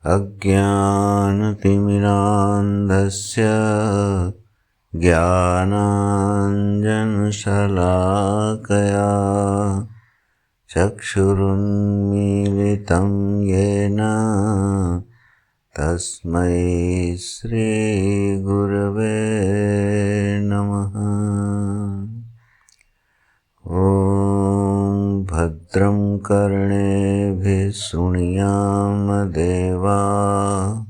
अज्ञानतिमिरान्धस्य ज्ञानाञ्जनशलाकया चक्षुरुन्मीलितं येन तस्मै श्रीगुरवे नमः। ॐ भद्रं कर्णेभिः शृणुयाम देवाः,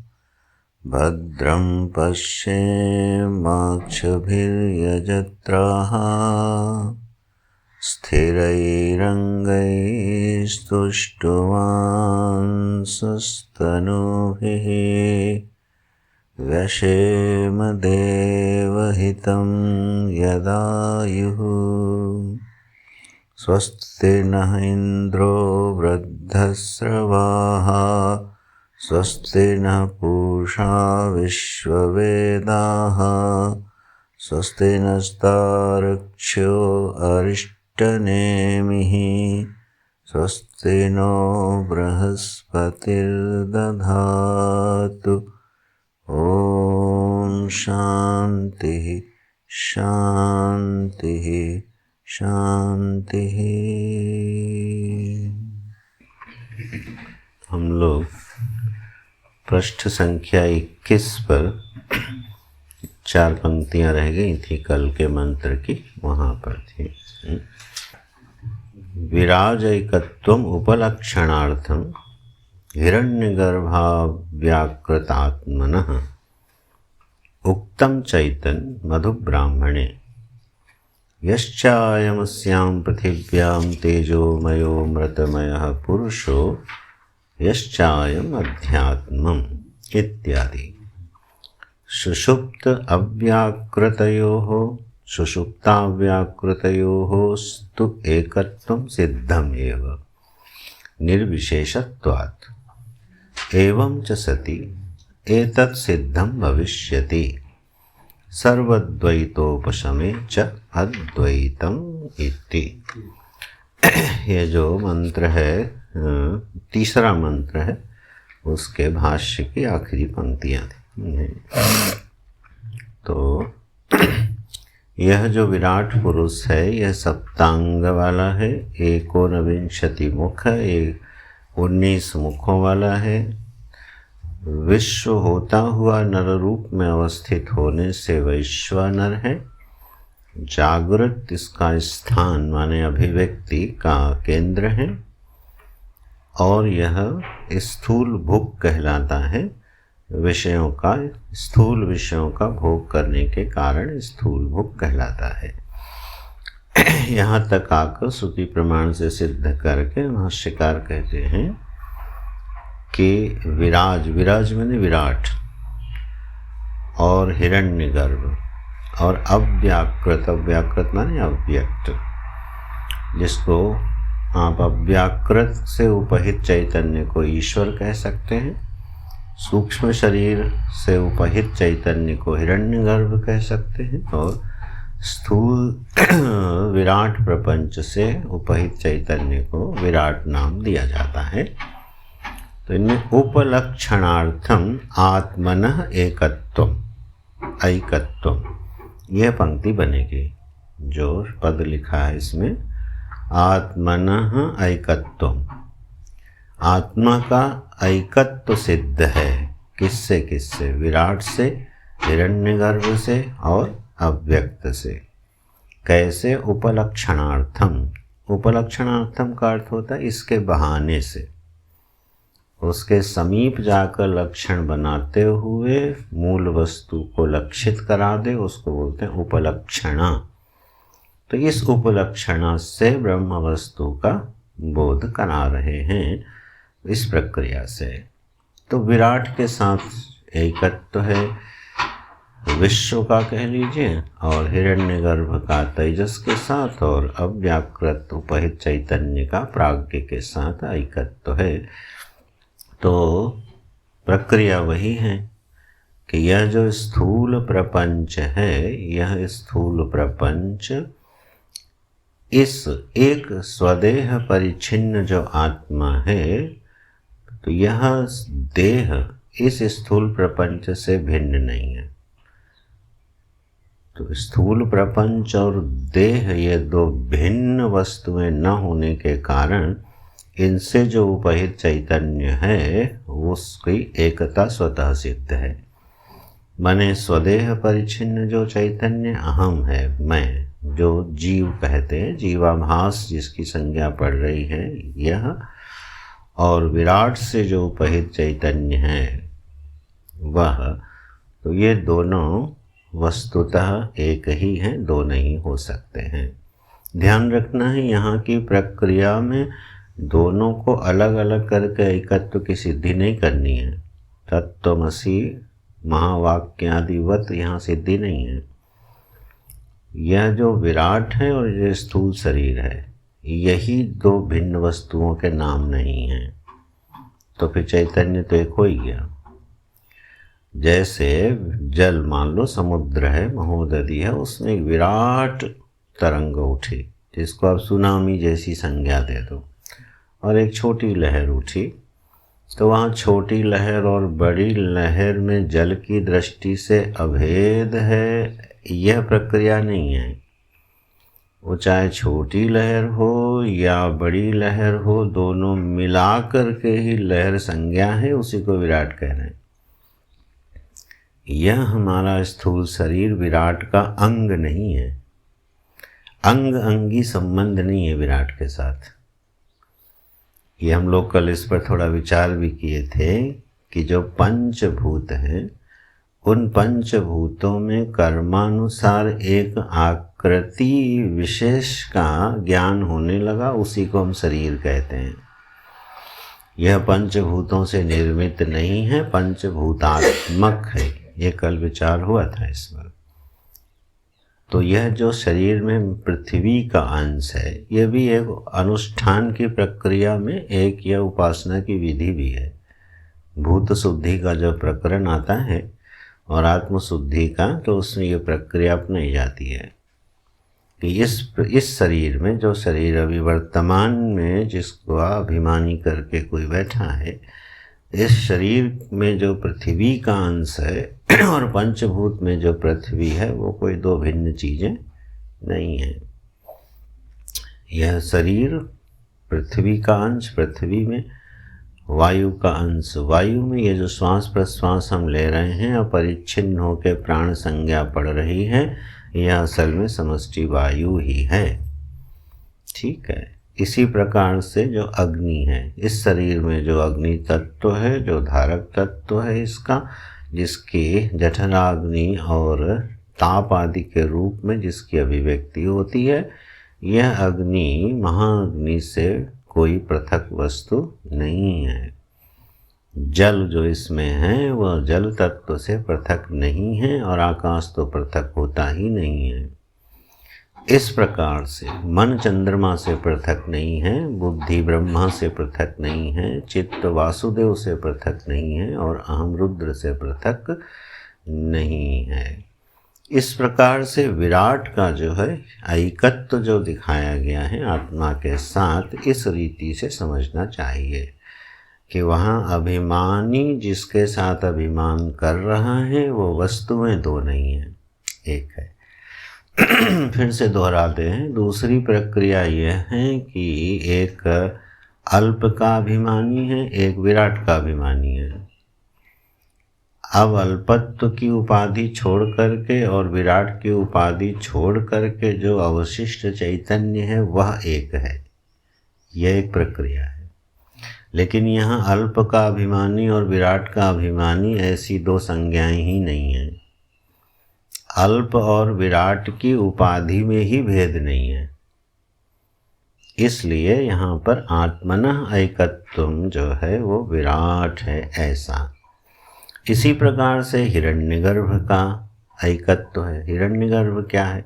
भद्रं पश्येमाक्षभिर्यजत्राः, स्थिरैरङ्गैस्तुष्टुवांसस्तनूभिः व्यशेम देवहितं यदायुः। स्वस्ति नः इन्द्रो वृद्धश्रवाः, स्वस्ति नः पूषा विश्ववेदाः, स्वस्ति नस्तार्क्ष्यो अरिष्टनेमिः, स्वस्ति नो बृहस्पतिर्दधातु। ॐ शान्तिः शान्तिः शान्तिः। हम लोग पृष्ठ संख्या 21 पर 4 पंक्तियां रह गई थी कल के मंत्र की, वहाँ पर थी। विराजैकत्वम उपलक्षणार्थम हिरण्यगर्भाव्याकृतात्मनः उक्तम चैतन्य मधुब्राह्मणे यश्चायमस्यां पृथिव्यां तेजोमयो मृतमयः पुरुषो यश्चायम् अध्यात्मम् इत्यादि। सुषुप्त अव्याकृतयोः सुषुप्ताव्याकृतयोः स्तु एकत्वं सिद्धम् एव निर्विशेषत्वात्। एवं च सति एतत् सिद्धं भविष्यति सर्वद्वैतोपशमे च अद्वैतम इति। ये जो मंत्र है, तीसरा मंत्र है, उसके भाष्य की आखिरी पंक्तियां थी। तो यह जो विराट पुरुष है, यह सप्तांग वाला है, 19 मुख है, 19 मुखों वाला है। विश्व होता हुआ नर रूप में अवस्थित होने से वैश्वानर है। जागृत इसका स्थान माने अभिव्यक्ति का केंद्र है, और यह स्थूल भुक कहलाता है। विषयों का, स्थूल विषयों का भोग करने के कारण स्थूल भुक कहलाता है। यहाँ तक आकर श्रुति प्रमाण से सिद्ध करके भाष्यकार कहते हैं कि विराज, विराज माने विराट, और हिरण्यगर्भ, और अव्याकृत, अव्याकृत माने अव्यक्त, जिसको आप अव्याकृत से उपहित चैतन्य को ईश्वर कह सकते हैं। सूक्ष्म शरीर से उपहित चैतन्य को हिरण्यगर्भ कह सकते हैं, और स्थूल विराट प्रपंच से उपहित चैतन्य को विराट नाम दिया जाता है। तो इनमें उपलक्षणार्थम आत्मनः एकत्वम ऐकत्वम, यह पंक्ति बनेगी। जो पद लिखा है इसमें, आत्मनः ऐकत्वम, आत्मा का ऐकत्व सिद्ध है। किससे किससे? विराट से, हिरण्यगर्भ से और अव्यक्त से। कैसे? उपलक्षणार्थम, उपलक्षणार्थम का अर्थ होता है इसके बहाने से, उसके समीप जाकर लक्षण बनाते हुए मूल वस्तु को लक्षित करा दे, उसको बोलते हैं उपलक्षणा। तो इस उपलक्षणा से ब्रह्म वस्तु का बोध करा रहे हैं इस प्रक्रिया से। तो विराट के साथ एकत्व है, विश्व का कह लीजिए, और हिरण्यगर्भ का तेजस के साथ, और अव्याकृत उपहित चैतन्य का प्राज्ञ के साथ एकत्व है। तो प्रक्रिया वही है कि यह जो स्थूल प्रपंच है, यह स्थूल प्रपंच इस एक स्वदेह परिच्छिन्न जो आत्मा है, तो यह देह इस स्थूल प्रपंच से भिन्न नहीं है। तो स्थूल प्रपंच और देह ये दो भिन्न वस्तुएं न होने के कारण इनसे जो उपहित चैतन्य है उसकी एकता स्वतः सिद्ध है। माने स्वदेह परिच्छिन्न जो चैतन्य अहम है, मैं, जो जीव कहते हैं, जीवाभास जिसकी संज्ञा पड़ रही है यह, और विराट से जो उपहित चैतन्य है वह, तो ये दोनों वस्तुतः एक ही हैं, दो नहीं हो सकते हैं। ध्यान रखना है यहाँ की प्रक्रिया में दोनों को अलग अलग करके एकत्व की सिद्धि नहीं करनी है। तत्त्वमसि महावाक्यादिवत यहाँ सिद्धि नहीं है। यह जो विराट है और ये स्थूल शरीर है, यही दो भिन्न वस्तुओं के नाम नहीं हैं। तो फिर चैतन्य तो एक हो ही गया। जैसे जल, मान लो समुद्र है, महोदधि है, उसमें एक विराट तरंग उठी जिसको आप सुनामी जैसी संज्ञा दे दो, और एक छोटी लहर उठी, तो वहाँ छोटी लहर और बड़ी लहर में जल की दृष्टि से अभेद है, यह प्रक्रिया नहीं है। वो चाहे छोटी लहर हो या बड़ी लहर हो, दोनों मिला कर के ही लहर संज्ञा है, उसी को विराट कह रहे हैं। यह हमारा स्थूल शरीर विराट का अंग नहीं है, अंग अंगी संबंध नहीं है विराट के साथ। ये हम लोग कल इस पर थोड़ा विचार भी किए थे कि जो पंचभूत हैं, उन पंचभूतों में कर्मानुसार एक आकृति विशेष का ज्ञान होने लगा, उसी को हम शरीर कहते हैं। यह पंचभूतों से निर्मित नहीं है, पंचभूतात्मक है। ये कल विचार हुआ था इस पर। तो यह जो शरीर में पृथ्वी का अंश है, यह भी एक अनुष्ठान की प्रक्रिया में एक यह उपासना की विधि भी है। भूत शुद्धि का जब प्रकरण आता है और आत्म शुद्धि का, तो उसमें यह प्रक्रिया अपनाई जाती है कि इस शरीर में, जो शरीर अभी वर्तमान में जिसको अभिमानी करके कोई बैठा है, इस शरीर में जो पृथ्वी का अंश है और पंचभूत में जो पृथ्वी है, वो कोई दो भिन्न चीज़ें नहीं है। यह शरीर पृथ्वी का अंश पृथ्वी में, वायु का अंश वायु में। ये जो श्वास प्रश्वास हम ले रहे हैं और परिच्छिन्न होकर प्राण संज्ञा पड़ रही है, यह असल में समष्टि वायु ही है। ठीक है। इसी प्रकार से जो अग्नि है, इस शरीर में जो अग्नि तत्व है, जो धारक तत्व है इसका, जिसकी जठराग्नि और ताप आदि के रूप में जिसकी अभिव्यक्ति होती है, यह अग्नि महाअग्नि से कोई पृथक वस्तु नहीं है। जल जो इसमें है वह जल तत्व से पृथक नहीं है, और आकाश तो पृथक होता ही नहीं है। इस प्रकार से मन चंद्रमा से पृथक नहीं है, बुद्धि ब्रह्मा से पृथक नहीं है, चित्त वासुदेव से पृथक नहीं है, और अहम रुद्र से पृथक नहीं है। इस प्रकार से विराट का जो है ऐकत्व जो दिखाया गया है आत्मा के साथ, इस रीति से समझना चाहिए कि वहाँ अभिमानी जिसके साथ अभिमान कर रहा है वो वस्तुएं दो नहीं है, एक है। फिर से दोहराते हैं, दूसरी प्रक्रिया यह है कि एक अल्प का अभिमानी है, एक विराट का अभिमानी है। अब अल्पत्व की उपाधि छोड़ करके और विराट की उपाधि छोड़ करके जो अवशिष्ट चैतन्य है वह एक है। यह एक प्रक्रिया है। लेकिन यहाँ अल्प का अभिमानी और विराट का अभिमानी ऐसी दो संज्ञाएं ही नहीं हैं। अल्प और विराट की उपाधि में ही भेद नहीं है। इसलिए यहाँ पर आत्मनः ऐकत्वम जो है वो विराट है, ऐसा। इसी प्रकार से हिरण्यगर्भ का ऐकत्व है। हिरण्यगर्भ क्या है?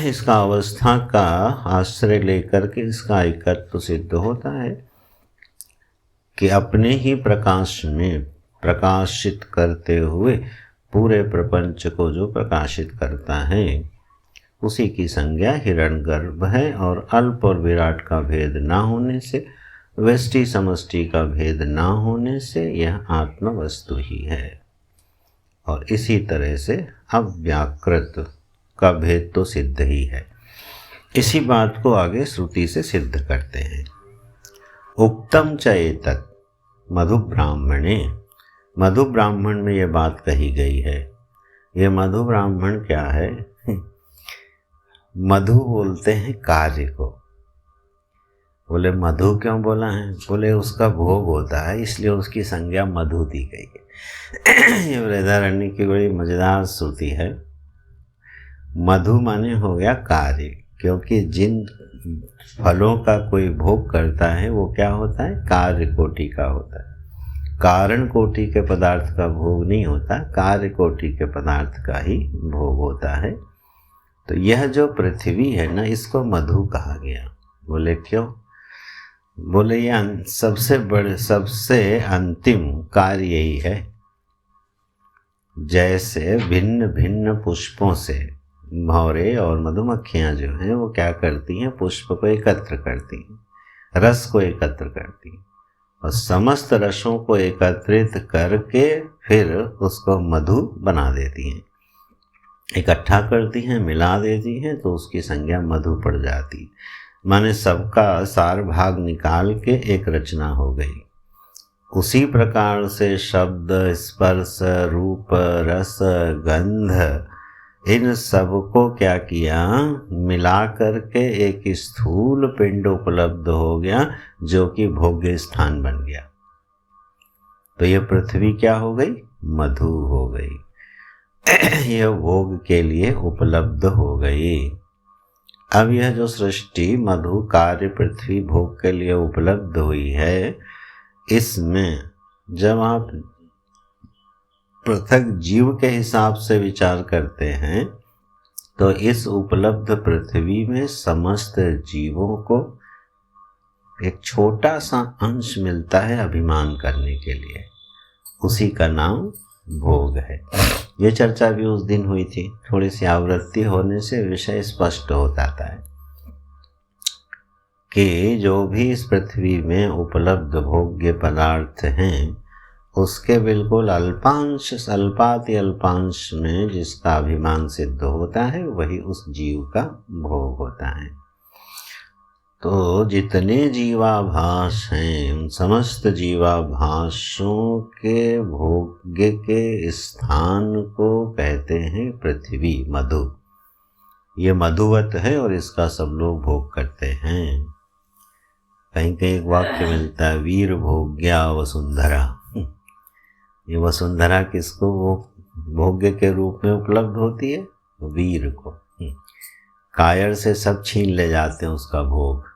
इसका अवस्था का आश्रय लेकर के इसका ऐकत्व सिद्ध होता है कि अपने ही प्रकाश में प्रकाशित करते हुए पूरे प्रपंच को जो प्रकाशित करता है उसी की संज्ञा हिरण्यगर्भ है। और अल्प और विराट का भेद ना होने से व्यष्टि समष्टि का भेद ना होने से यह आत्म वस्तु ही है। और इसी तरह से अव्याकृत का भेद तो सिद्ध ही है। इसी बात को आगे श्रुति से सिद्ध करते हैं। उक्तम च एतत् मधु ब्राह्मणे, मधु ब्राह्मण में यह बात कही गई है। ये मधु ब्राह्मण क्या है? मधु बोलते हैं कार्य को। बोले मधु क्यों बोला है? बोले उसका भोग होता है इसलिए उसकी संज्ञा मधु दी गई है। ये बृहदारण्य की बड़ी मजेदार श्रुति है। मधु माने हो गया कार्य, क्योंकि जिन फलों का कोई भोग करता है वो क्या होता है? कार्य कोटि का होता है। कारण कोटि के पदार्थ का भोग नहीं होता, कार्य कोटि के पदार्थ का ही भोग होता है। तो यह जो पृथ्वी है ना, इसको मधु कहा गया। बोले क्यों? बोले यह सबसे अंतिम कार्य यही है। जैसे भिन्न भिन्न पुष्पों से भौरे और मधुमक्खियाँ जो हैं वो क्या करती हैं? पुष्प को एकत्र करती हैं, रस को एकत्र करती हैं, और समस्त रसों को एकत्रित करके फिर उसको मधु बना देती हैं, इकट्ठा करती हैं, मिला देती हैं, तो उसकी संज्ञा मधु पड़ जाती है। माने सबका सार भाग निकाल के एक रचना हो गई। उसी प्रकार से शब्द, स्पर्श, रूप, रस, गंध, इन सब को क्या किया? मिला करके एक स्थूल पिंड उपलब्ध हो गया, जो कि भोग्य स्थान बन गया। तो यह पृथ्वी क्या हो गई? मधु हो गई। यह भोग के लिए उपलब्ध हो गई। अब यह जो सृष्टि मधु कार्य पृथ्वी भोग के लिए उपलब्ध हुई है, इसमें जब आप पृथक जीव के हिसाब से विचार करते हैं तो इस उपलब्ध पृथ्वी में समस्त जीवों को एक छोटा सा अंश मिलता है अभिमान करने के लिए। उसी का नाम भोग है। ये चर्चा भी उस दिन हुई थी। थोड़ी सी आवृत्ति होने से विषय स्पष्ट हो जाता है कि जो भी इस पृथ्वी में उपलब्ध भोग्य पदार्थ हैं, उसके बिल्कुल अल्पाति अल्पांश में जिसका अभिमान सिद्ध होता है वही उस जीव का भोग होता है। तो जितने जीवाभास हैं उन समस्त जीवाभासों के भोग्य के स्थान को कहते हैं पृथ्वी, मधु। ये मधुवत है और इसका सब लोग भोग करते हैं। कहीं कहीं एक वाक्य मिलता है, वीर भोग्या वसुंधरा। ये वसुंधरा किसको वो भोग्य के रूप में उपलब्ध होती है? वीर को। कायर से सब छीन ले जाते हैं उसका भोग।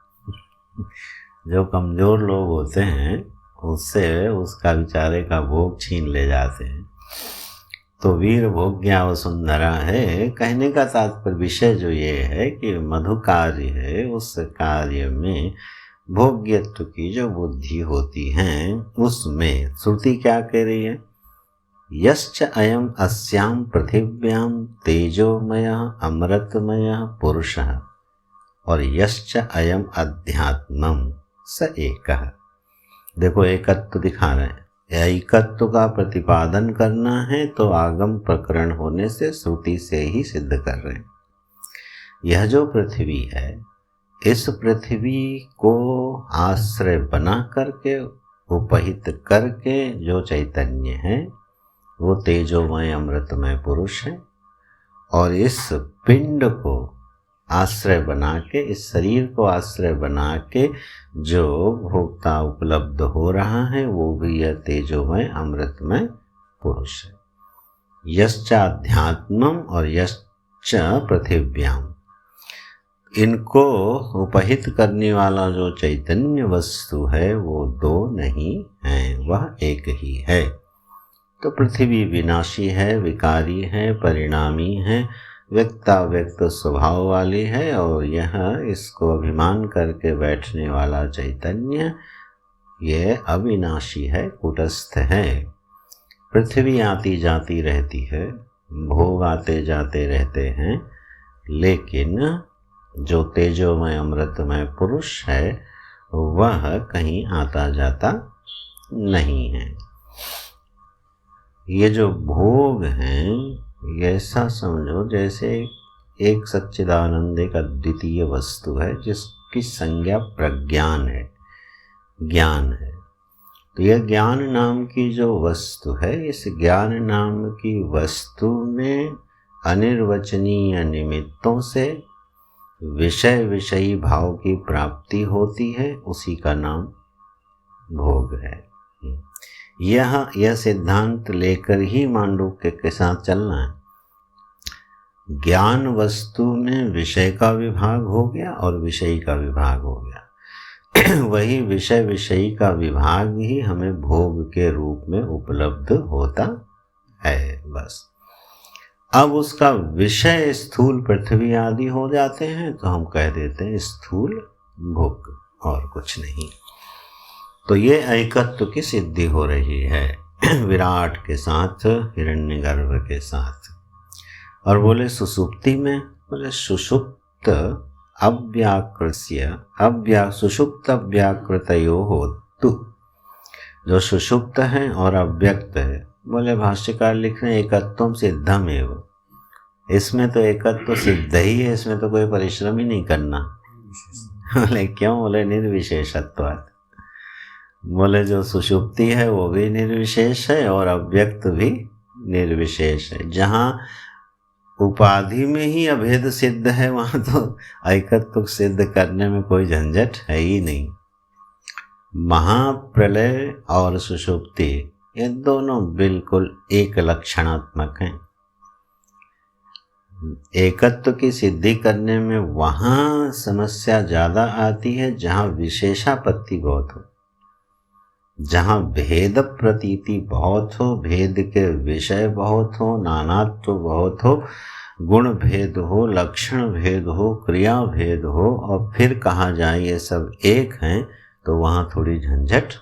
जो कमजोर लोग होते हैं उससे उसका बेचारे का भोग छीन ले जाते हैं। तो वीर भोग्या वसुंधरा है। कहने का तात्पर्य विषय जो ये है कि मधु कार्य है, उस कार्य में भोग्यत्व की जो बुद्धि होती है उसमें श्रुति क्या कह रही है? यश्च अयम अस्याम पृथिव्याम तेजोमय अमृतमय पुरुषः और यश्च अयम अध्यात्मम स एकः। देखो एकत्व दिखा रहे हैं। एकत्व का प्रतिपादन करना है तो आगम प्रकरण होने से श्रुति से ही सिद्ध कर रहे हैं। यह जो पृथ्वी है, इस पृथ्वी को आश्रय बना करके उपहित करके जो चैतन्य है वो तेजोमय अमृतमय पुरुष है। और इस पिंड को आश्रय बना के, इस शरीर को आश्रय बना के जो भोक्ता उपलब्ध हो रहा है वो भी यह तेजोमय अमृतमय पुरुष है। यश्च अध्यात्मम और यश्च पृथिव्याम, इनको उपहित करने वाला जो चैतन्य वस्तु है वो दो नहीं है, वह एक ही है। तो पृथ्वी विनाशी है, विकारी है, परिणामी है, व्यक्ताव्यक्त स्वभाव वाली है, और यह इसको अभिमान करके बैठने वाला चैतन्य ये अविनाशी है, कूटस्थ है। पृथ्वी आती जाती रहती है, भोग आते जाते रहते हैं, लेकिन जो तेजोमय अमृतमय पुरुष है वह कहीं आता जाता नहीं है। ये जो भोग हैं, ये ऐसा समझो जैसे एक सच्चिदानंद एक अद्वितीय वस्तु है जिसकी संज्ञा प्रज्ञान है, ज्ञान है। तो यह ज्ञान नाम की जो वस्तु है, इस ज्ञान नाम की वस्तु में अनिर्वचनीय निमित्तों से विषय विषयी भाव की प्राप्ति होती है, उसी का नाम भोग है। यह सिद्धांत लेकर ही मांडूक्य के साथ चलना है। ज्ञान वस्तु में विषय का विभाग हो गया और विषयी का विभाग हो गया। वही विषय विषयी का विभाग ही हमें भोग के रूप में उपलब्ध होता है। बस अब उसका विषय स्थूल पृथ्वी आदि हो जाते हैं तो हम कह देते हैं स्थूल भोग, और कुछ नहीं। तो ये एकत्व की सिद्धि हो रही है विराट के साथ, हिरण्यगर्भ के साथ। और बोले सुषुप्ति में, बोले सुषुप्त अव्याकृत्य सुषुप्त अव्याकृतयो होतु, जो सुषुप्त है और अव्यक्त है। बोले भाष्यकार लिख रहे हैं एकत्वम सिद्धम एव, इसमें तो एकत्व सिद्ध ही है, इसमें तो कोई परिश्रम ही नहीं करना। बोले क्यों? बोले निर्विशेषत्वात्। बोले जो सुषुप्ति है वो भी निर्विशेष है और अव्यक्त भी निर्विशेष है। जहाँ उपाधि में ही अभेद सिद्ध है, वहाँ तो एकत्व सिद्ध करने में कोई झंझट है ही नहीं। महाप्रलय और सुषुप्ति ये दोनों बिल्कुल एक लक्षणात्मक हैं। एकत्व की सिद्धि करने में वहाँ समस्या ज़्यादा आती है जहाँ विशेषापत्ति बहुत हो, जहाँ भेद प्रतीति बहुत हो, भेद के विषय बहुत हो, नानात्व बहुत हो, गुण भेद हो, लक्षण भेद हो, क्रिया भेद हो, और फिर कहा जाए ये सब एक हैं, तो वहाँ थोड़ी झंझट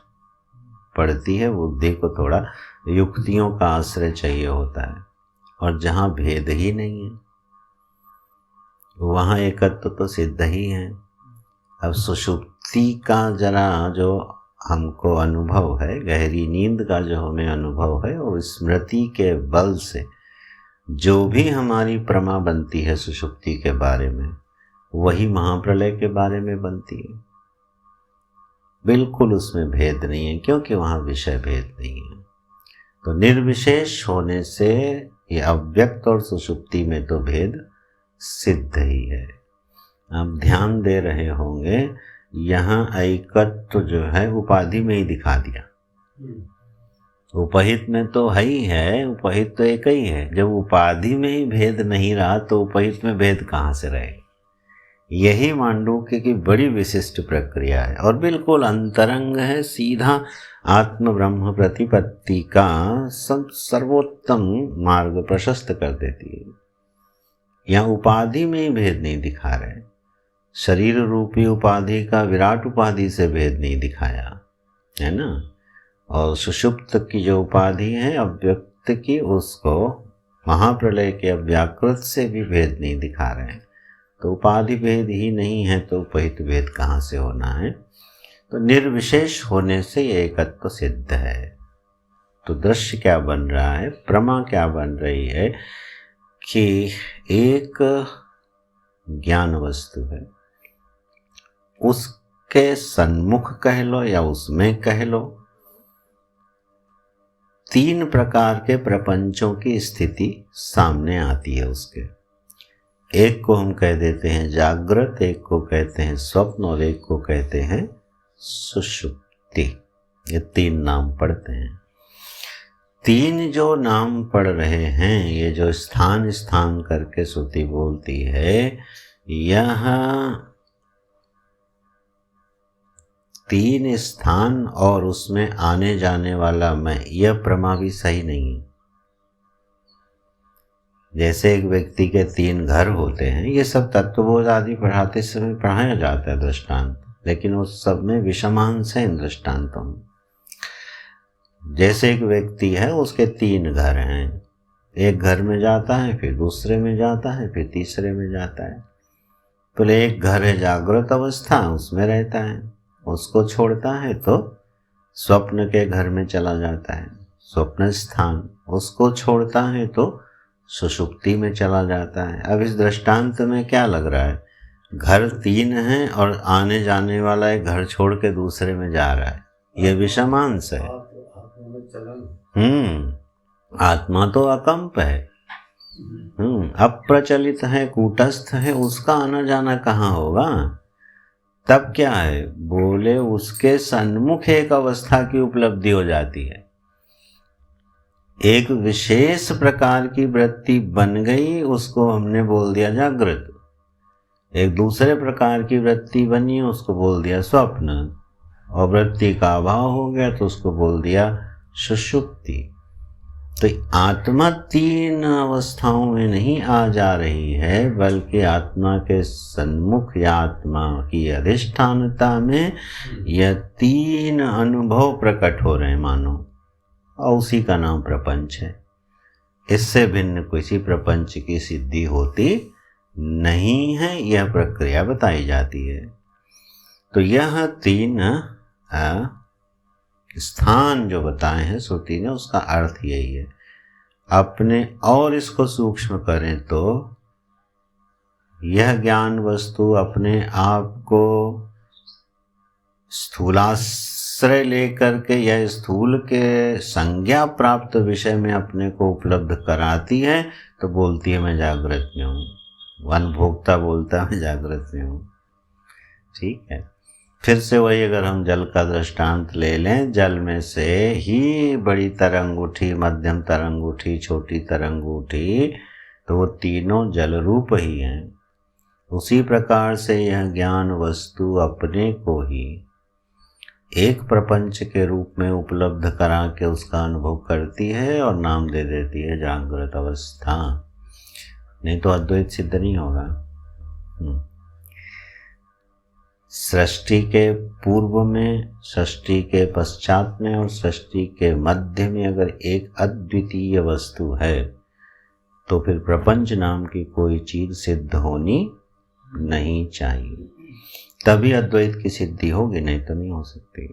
पड़ती है। बुद्धि को थोड़ा युक्तियों का आश्रय चाहिए होता है। और जहाँ भेद ही नहीं है वहाँ एकत्व तो सिद्ध ही है। अब सुषुप्ति का जरा जो हमको अनुभव है, गहरी नींद का जो हमें अनुभव है, और स्मृति के बल से जो भी हमारी प्रमा बनती है सुषुप्ति के बारे में, वही महाप्रलय के बारे में बनती है। बिल्कुल उसमें भेद नहीं है, क्योंकि वहाँ विषय भेद नहीं है। तो निर्विशेष होने से ये अव्यक्त और सुषुप्ति में तो भेद सिद्ध ही है। आप ध्यान दे रहे होंगे, यहाँ एकत्व जो है उपाधि में ही दिखा दिया। उपहित में तो है ही है, उपहित तो एक ही है। जब उपाधि में ही भेद नहीं रहा तो उपहित में भेद कहाँ से रहे? यही मांडूक्य की बड़ी विशिष्ट प्रक्रिया है और बिल्कुल अंतरंग है। सीधा आत्म ब्रह्म प्रतिपत्ति का सर्वोत्तम मार्ग प्रशस्त कर देती है। यहाँ उपाधि में ही भेद नहीं दिखा रहे। शरीर रूपी उपाधि का विराट उपाधि से भेद नहीं दिखाया है ना। और सुषुप्त की जो उपाधि है अव्यक्त की, उसको महाप्रलय के अव्याकृत से भी भेद नहीं दिखा रहे हैं। तो उपाधि भेद ही नहीं है तो उपहित भेद कहाँ से होना है? तो निर्विशेष होने से ये एकत्व सिद्ध है। तो दृश्य क्या बन रहा है, प्रमा क्या बन रही है कि एक ज्ञान वस्तु है, उसके सन्मुख कह लो या उसमें कह लो, तीन प्रकार के प्रपंचों की स्थिति सामने आती है उसके। एक को हम कह देते हैं जागृत, एक को कहते हैं स्वप्न और एक को कहते हैं सुषुप्ति। ये तीन नाम पढ़ते हैं। तीन जो नाम पढ़ रहे हैं, ये जो स्थान स्थान करके श्रुति बोलती है, यह तीन स्थान और उसमें आने जाने वाला मैं, यह प्रमा भी सही नहीं है। जैसे एक व्यक्ति के तीन घर होते हैं, ये सब तत्वबोध आदि पढ़ाते समय पढ़ाया जाता है दृष्टांत, लेकिन उस सब में विषमांश है इन दृष्टांतों में। जैसे एक व्यक्ति है, उसके तीन घर हैं, एक घर में जाता है, फिर दूसरे में जाता है, फिर तीसरे में जाता है। तो एक घर है जागृत अवस्था, उसमें रहता है। उसको छोड़ता है तो स्वप्न के घर में चला जाता है, स्वप्न स्थान। उसको छोड़ता है तो सुषुप्ति में चला जाता है। अब इस दृष्टांत में क्या लग रहा है, घर 3 हैं और आने जाने वाला है, घर छोड़ के दूसरे में जा रहा है, ये विषमांश है। आत्मा तो अकंप है, अप्रचलित है, कूटस्थ है, उसका आना जाना कहाँ होगा। तब क्या है, बोले उसके सन्मुख एक अवस्था की उपलब्धि हो जाती है, एक विशेष प्रकार की वृत्ति बन गई, उसको हमने बोल दिया जागृत। एक दूसरे प्रकार की वृत्ति बनी, उसको बोल दिया स्वप्न। और वृत्ति का अभाव हो गया तो उसको बोल दिया सुषुप्ति। तो आत्मा 3 अवस्थाओं में नहीं आ जा रही है, बल्कि आत्मा के सन्मुख या आत्मा की अधिष्ठानता में यह 3 अनुभव प्रकट हो रहे हैं मानो, और उसी का नाम प्रपंच है। इससे भिन्न किसी प्रपंच की सिद्धि होती नहीं है, यह प्रक्रिया बताई जाती है। तो यह 3 स्थान जो बताए हैं श्रुति ने, उसका अर्थ यही है। अपने और इसको सूक्ष्म करें तो यह ज्ञान वस्तु अपने आप को स्थूलाश्रय लेकर के, यह स्थूल के संज्ञा प्राप्त विषय में अपने को उपलब्ध कराती है, तो बोलती है मैं जागृत में हूँ। अनुभोक्ता बोलता है मैं जागृत में हूँ। ठीक है, फिर से वही अगर हम जल का दृष्टांत ले लें, जल में से ही बड़ी तरंग उठी, मध्यम तरंग उठी, छोटी तरंग उठी, तो वो तीनों जल रूप ही हैं। उसी प्रकार से यह ज्ञान वस्तु अपने को ही एक प्रपंच के रूप में उपलब्ध करा के उसका अनुभव करती है और नाम दे देती है जागृत अवस्था। नहीं तो अद्वैत सिद्ध नहीं होगा। सृष्टि के पूर्व में, सृष्टि के पश्चात में और सृष्टि के मध्य में अगर एक अद्वितीय वस्तु है, तो फिर प्रपंच नाम की कोई चीज सिद्ध होनी नहीं चाहिए, तभी अद्वैत की सिद्धि होगी, नहीं तो नहीं हो सकती।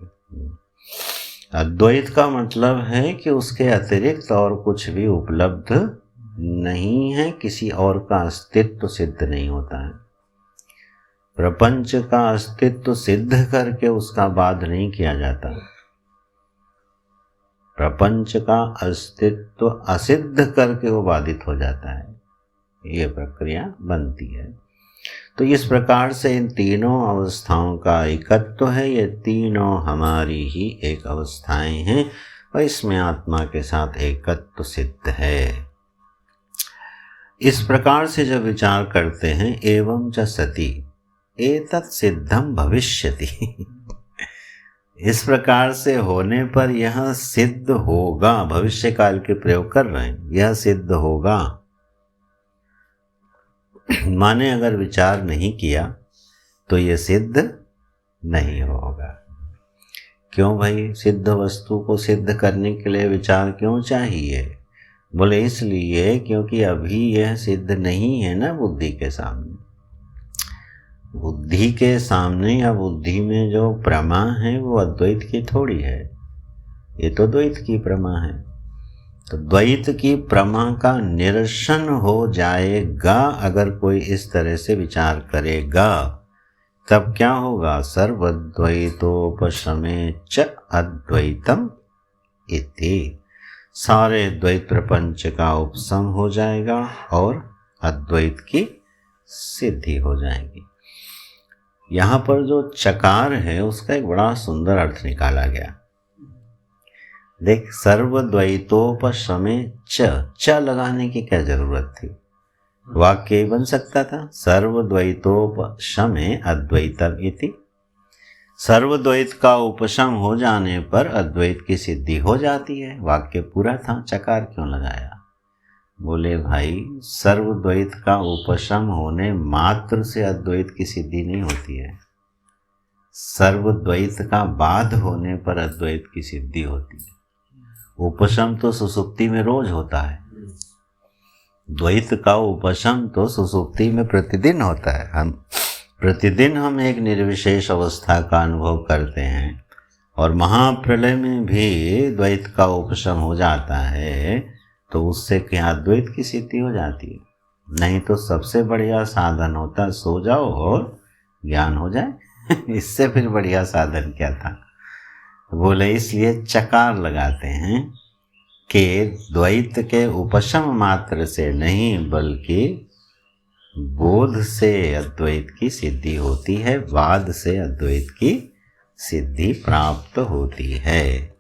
अद्वैत का मतलब है कि उसके अतिरिक्त और कुछ भी उपलब्ध नहीं है, किसी और का अस्तित्व सिद्ध नहीं होता है। प्रपंच का अस्तित्व सिद्ध करके उसका बाध नहीं किया जाता, प्रपंच का अस्तित्व असिद्ध करके वो बाधित हो जाता है, ये प्रक्रिया बनती है। तो इस प्रकार से इन तीनों अवस्थाओं का एकत्व है, ये तीनों हमारी ही एक अवस्थाएं हैं और इसमें आत्मा के साथ एकत्व सिद्ध है। इस प्रकार से जब विचार करते हैं, एवं च सति एतत् सिद्धम भविष्यति, इस प्रकार से होने पर यह सिद्ध होगा, भविष्य काल के प्रयोग कर रहे हैं, यह सिद्ध होगा। माने अगर विचार नहीं किया तो यह सिद्ध नहीं होगा। क्यों भाई, सिद्ध वस्तु को सिद्ध करने के लिए विचार क्यों चाहिए? बोले इसलिए क्योंकि अभी यह सिद्ध नहीं है ना बुद्धि के सामने। बुद्धि के सामने या बुद्धि में जो प्रमा है वो अद्वैत की थोड़ी है, ये तो द्वैत की प्रमा है। तो द्वैत की प्रमा का निरसन हो जाएगा अगर कोई इस तरह से विचार करेगा, तब क्या होगा? सर्वद्वैतोपशमे च अद्वैतम इति, सारे द्वैत प्रपंच का उपशम हो जाएगा और अद्वैत की सिद्धि हो जाएगी। यहाँ पर जो चकार है उसका एक बड़ा सुंदर अर्थ निकाला गया। देख, सर्वद्वैतोपशमे च लगाने की क्या जरूरत थी? वाक्य बन सकता था सर्वद्वैतोपशमे अद्वैतम इति, सर्वद्वैत का उपशम हो जाने पर अद्वैत की सिद्धि हो जाती है। वाक्य पूरा था, चकार क्यों लगाया? बोले भाई, सर्वद्वैत का उपशम होने मात्र से अद्वैत की सिद्धि नहीं होती है, सर्वद्वैत का बाध होने पर अद्वैत की सिद्धि होती है। उपशम तो सुसुप्ति में रोज होता है, द्वैत का उपशम तो सुसुप्ति में प्रतिदिन होता है। हम प्रतिदिन हम एक निर्विशेष अवस्था का अनुभव करते हैं और महाप्रलय में भी द्वैत का उपशम हो जाता है, तो उससे क्या द्वैत की सिद्धि हो जाती है? नहीं तो सबसे बढ़िया साधन होता सो जाओ और ज्ञान हो जाए। इससे फिर बढ़िया साधन क्या था? बोले इसलिए चकार लगाते हैं कि द्वैत के उपशम मात्र से नहीं बल्कि बोध से अद्वैत की सिद्धि होती है, वाद से अद्वैत की सिद्धि प्राप्त होती है।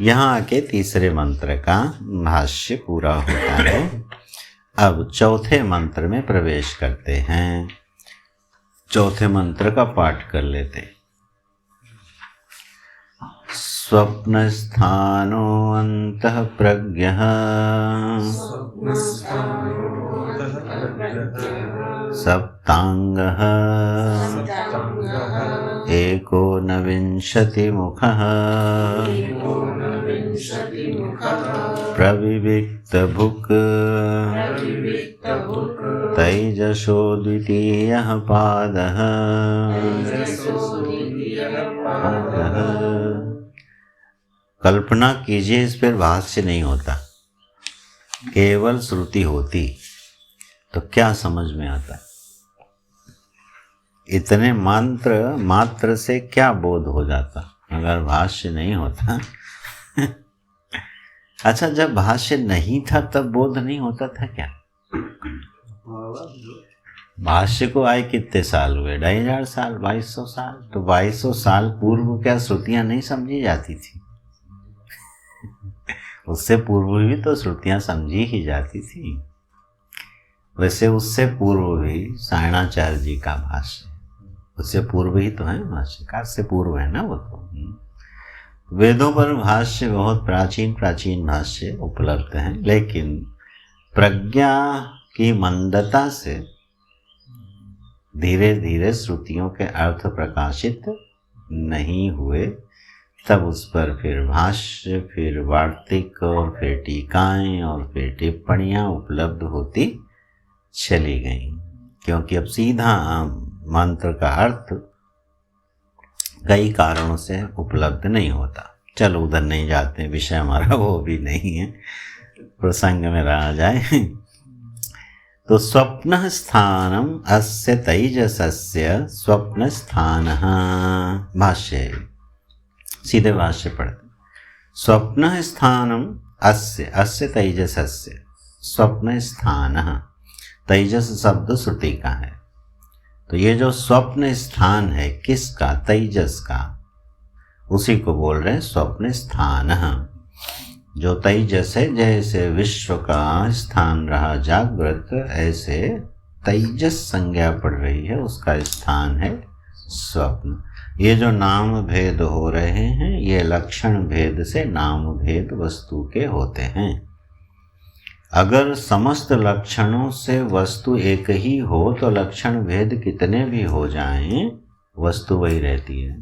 यहाँ आके तीसरे मंत्र का भाष्य पूरा होता है। अब चौथे मंत्र में प्रवेश करते हैं। चौथे मंत्र का पाठ कर लेते हैं। स्वप्नस्थानो अन्तः प्रज्ञः सप्तांगः एकोनविंशतिमुखः प्रविविक्तभुक् तैजसो द्वितीयः पादः। कल्पना कीजिए, इस पर भाष्य नहीं होता, केवल श्रुति होती तो क्या समझ में आता? इतने मात्र से क्या बोध हो जाता अगर भाष्य नहीं होता? अच्छा, जब भाष्य नहीं था तब बोध नहीं होता था क्या? भाष्य को आए कितने साल हुए? 2500 साल, 2200 साल। तो 2200 साल पूर्व क्या श्रुतियां नहीं समझी जाती थी? उससे पूर्व भी तो श्रुतियां समझी ही जाती थी। वैसे उससे पूर्व भी सायणाचार्य जी का भाष्य, उससे पूर्व ही तो है, भाष्यकार से पूर्व है ना वो तो। वेदों पर भाष्य बहुत प्राचीन भाष्य उपलब्ध हैं, लेकिन प्रज्ञा की मंदता से धीरे धीरे श्रुतियों के अर्थ प्रकाशित नहीं हुए। तब उस पर फिर भाष्य, फिर वार्तिक और फिर टीकाएं और फिर टिप्पणियां उपलब्ध होती चली गई, क्योंकि अब सीधा मंत्र का अर्थ कई कारणों से उपलब्ध नहीं होता। चलो उधर नहीं जाते, विषय हमारा वो भी नहीं है, प्रसंग में रहा जाए। तो स्वप्न स्थानम अस्य तैजसस्य स्वप्न स्थान भाष्य, सीधे भाष्य पढ़ते। स्वप्न स्थानम अस्य तैजसस्य स्वप्न स्थान, तैजस शब्द श्रुति का है। तो ये जो स्वप्न स्थान है किसका? तैजस का, उसी को बोल रहे हैं स्वप्न स्थान। जो तैजस है, जैसे विश्व का स्थान रहा जागृत, ऐसे तैजस संज्ञा पड़ रही है, उसका स्थान है स्वप्न। ये जो नाम भेद हो रहे हैं, ये लक्षण भेद से नाम भेद वस्तु के होते हैं। अगर समस्त लक्षणों से वस्तु एक ही हो तो लक्षण भेद कितने भी हो जाएं, वस्तु वही रहती है।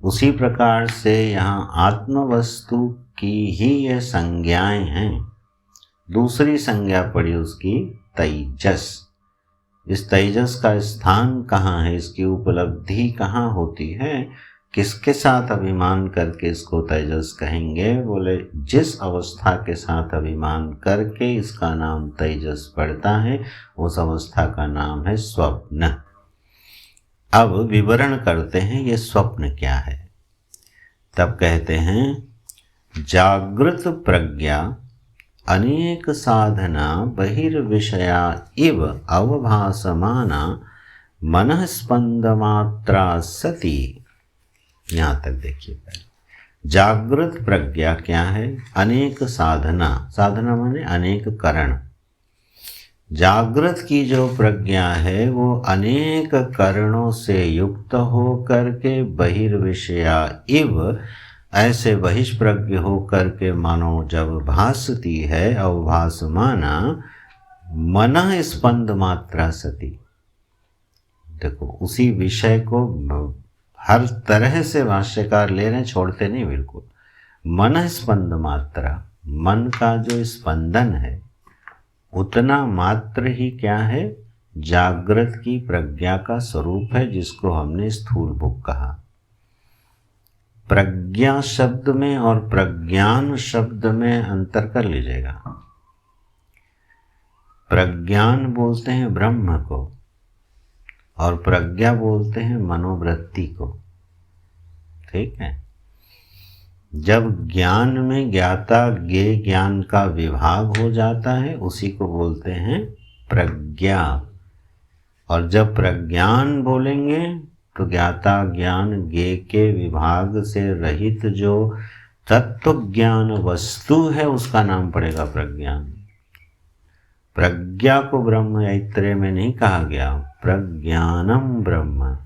उसी प्रकार से यहाँ आत्म वस्तु की ही ये संज्ञाएं हैं। दूसरी संज्ञा पड़ी उसकी तैजस। इस तैजस का स्थान कहाँ है, इसकी उपलब्धि कहाँ होती है, किसके साथ अभिमान करके इसको तेजस कहेंगे? बोले जिस अवस्था के साथ अभिमान करके इसका नाम तेजस पड़ता है, उस अवस्था का नाम है स्वप्न। अब विवरण करते हैं ये स्वप्न क्या है। तब कहते हैं जागृत प्रज्ञा अनेक साधना बहिर्विषया इव अवभासमाना मनः स्पंद मात्रा सती। यहाँ तक देखिए पहले। जागृत प्रज्ञा क्या है? अनेक साधना, साधना माने अनेक करण। जागृत की जो प्रज्ञा है वो अनेक करणों से युक्त हो करके बहिर्विषया इव, ऐसे बहिष्प्रज्ञ हो करके मानो जब भासती है, अवभासमाना मनः स्पंद मात्रा सती। देखो उसी विषय को हर तरह से भाष्यकार ले रहे हैं, छोड़ते नहीं बिल्कुल। मन स्पंद मात्रा, मन का जो स्पंदन है उतना मात्र ही क्या है? जागृत की प्रज्ञा का स्वरूप है, जिसको हमने स्थूल भूख कहा। प्रज्ञा शब्द में और प्रज्ञान शब्द में अंतर कर लीजिएगा। प्रज्ञान बोलते हैं ब्रह्म को और प्रज्ञा बोलते हैं मनोवृत्ति को। ठीक है। जब ज्ञान में ज्ञाता ज्ञेय ज्ञान का विभाग हो जाता है, उसी को बोलते हैं प्रज्ञा। और जब प्रज्ञान बोलेंगे तो ज्ञाता ज्ञान ज्ञेय के विभाग से रहित जो तत्व ज्ञान वस्तु है, उसका नाम पड़ेगा प्रज्ञान। प्रज्ञा को ब्रह्म ऐत्रेय में नहीं कहा गया, प्रज्ञानम ब्रह्म,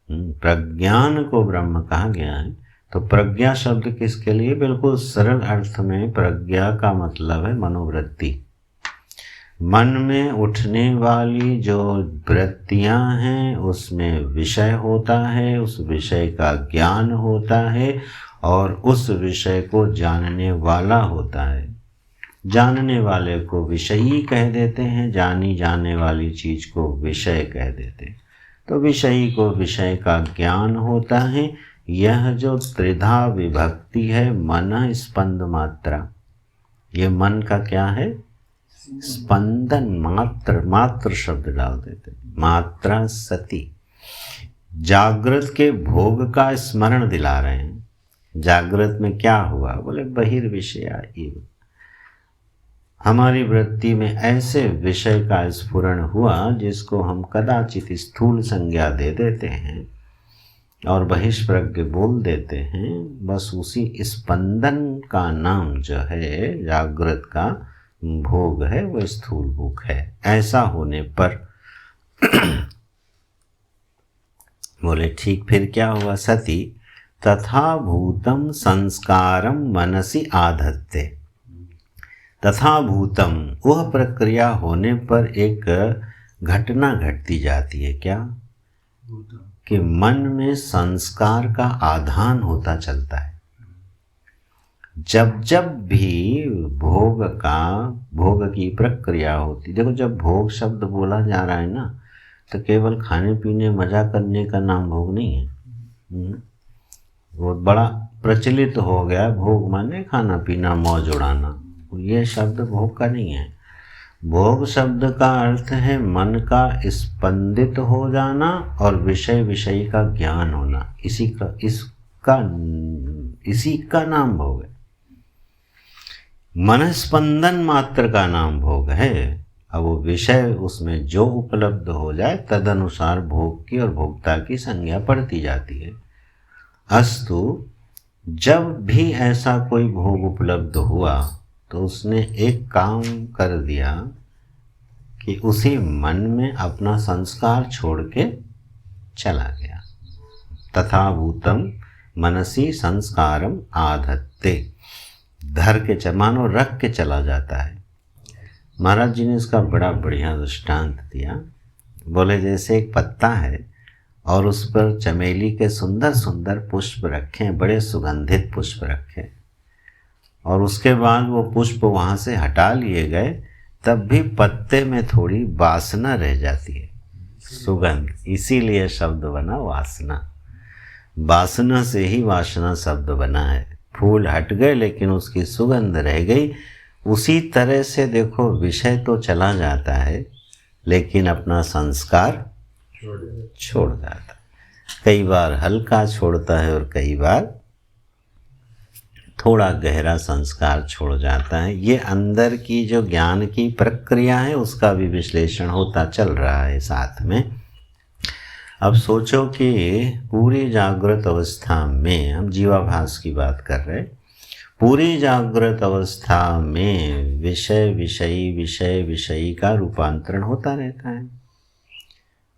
प्रज्ञान को ब्रह्म कहा गया है। तो प्रज्ञा शब्द किसके लिए? बिल्कुल सरल अर्थ में प्रज्ञा का मतलब है मनोवृत्ति। मन में उठने वाली जो वृत्तियां हैं, उसमें विषय होता है, उस विषय का ज्ञान होता है और उस विषय को जानने वाला होता है। जानने वाले को विषयी कह देते हैं, जानी जाने वाली चीज को विषय कह देते हैं। तो विषयी को विषय का ज्ञान होता है। यह जो त्रिधा विभक्ति है, मन स्पंद मात्रा, ये मन का क्या है? स्पंदन मात्र। मात्र शब्द डाल देते, मात्रा सती। जागृत के भोग का स्मरण दिला रहे हैं। जागृत में क्या हुआ? बोले बहिर्विषया एव। हमारी वृत्ति में ऐसे विषय का स्फुरण हुआ जिसको हम कदाचित स्थूल संज्ञा दे देते हैं और बहिष्प्रज्ञ बोल देते हैं। बस उसी स्पंदन का नाम जो है जागृत का भोग है, वो स्थूल भोग है। ऐसा होने पर बोले ठीक, फिर क्या हुआ? सती तथा भूतम संस्कारम मनसि आधत्ते। तथा भूतम, वह प्रक्रिया होने पर एक घटना घटती जाती है। क्या? कि मन में संस्कार का आधान होता चलता है। जब जब भी भोग की प्रक्रिया होती, देखो जब भोग शब्द बोला जा रहा है ना, तो केवल खाने पीने मजा करने का नाम भोग नहीं है। वो बड़ा प्रचलित हो गया, भोग माने खाना पीना मौज उड़ाना। ये शब्द भोग का नहीं है। भोग शब्द का अर्थ है मन का स्पंदित हो जाना और विषय विषयी का ज्ञान होना। इसी का नाम भोग है। मन स्पंदन मात्र का नाम भोग है। अब वो विषय उसमें जो उपलब्ध हो जाए तदनुसार भोग की और भोक्ता की संज्ञा पड़ती जाती है। अस्तु, जब भी ऐसा कोई भोग उपलब्ध हुआ तो उसने एक काम कर दिया कि उसी मन में अपना संस्कार छोड़ के चला गया। तथा भूतम मनसी संस्कारम आधत्ते। धर के मानो रख के चला जाता है। महाराज जी ने इसका बड़ा बढ़िया दृष्टांत दिया। बोले जैसे एक पत्ता है और उस पर चमेली के सुंदर सुंदर पुष्प रखे, बड़े सुगंधित पुष्प रखे, और उसके बाद वो पुष्प वहाँ से हटा लिए गए, तब भी पत्ते में थोड़ी वासना रह जाती है, सुगंध। इसीलिए शब्द बना वासना। वासना से ही वासना शब्द बना है। फूल हट गए लेकिन उसकी सुगंध रह गई। उसी तरह से देखो, विषय तो चला जाता है लेकिन अपना संस्कार छोड़ जाता है। कई बार हल्का छोड़ता है और कई बार थोड़ा गहरा संस्कार छोड़ जाता है। ये अंदर की जो ज्ञान की प्रक्रिया है उसका भी विश्लेषण होता चल रहा है साथ में। अब सोचो कि पूरी जागृत अवस्था में, हम जीवाभास की बात कर रहे, पूरी जागृत अवस्था में विषय विषयी विषय विषयी का रूपांतरण होता रहता है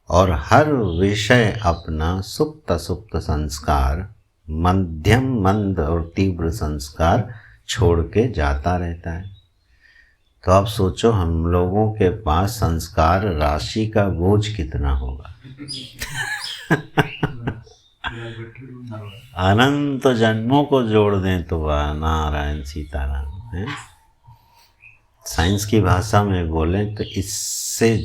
और हर विषय अपना सुप्त सुप्त संस्कार, मध्यम मंद और तीव्र संस्कार छोड़ के जाता रहता है। तो आप सोचो हम लोगों के पास संस्कार राशि का बोझ कितना होगा। अनंत जन्मों को जोड़ दें तो वह नारायण सीताराम है। साइंस की भाषा में बोलें तो इससे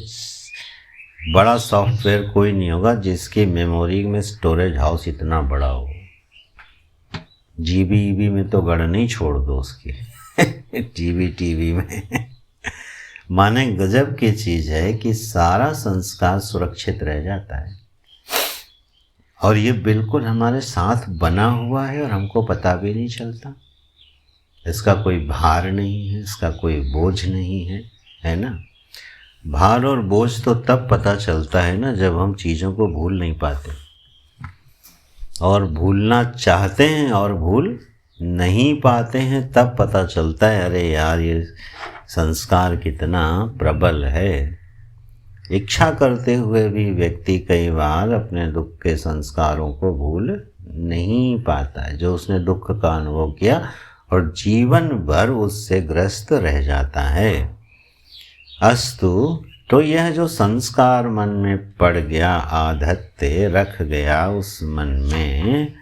बड़ा सॉफ्टवेयर कोई नहीं होगा जिसकी मेमोरी में स्टोरेज हाउस इतना बड़ा हो। जीबी ईबी में तो गढ़ ही छोड़ दो उसकी टीवी टीवी में माने गजब की चीज़ है कि सारा संस्कार सुरक्षित रह जाता है और ये बिल्कुल हमारे साथ बना हुआ है और हमको पता भी नहीं चलता। इसका कोई भार नहीं है, इसका कोई बोझ नहीं है, है ना। भार और बोझ तो तब पता चलता है ना जब हम चीज़ों को भूल नहीं पाते और भूलना चाहते हैं और भूल नहीं पाते हैं, तब पता चलता है अरे यार ये संस्कार कितना प्रबल है। इच्छा करते हुए भी व्यक्ति कई बार अपने दुख के संस्कारों को भूल नहीं पाता है, जो उसने दुख का अनुभव किया और जीवन भर उससे ग्रस्त रह जाता है। अस्तु, तो यह जो संस्कार मन में पड़ गया, आधत्ते रख गया उस मन में,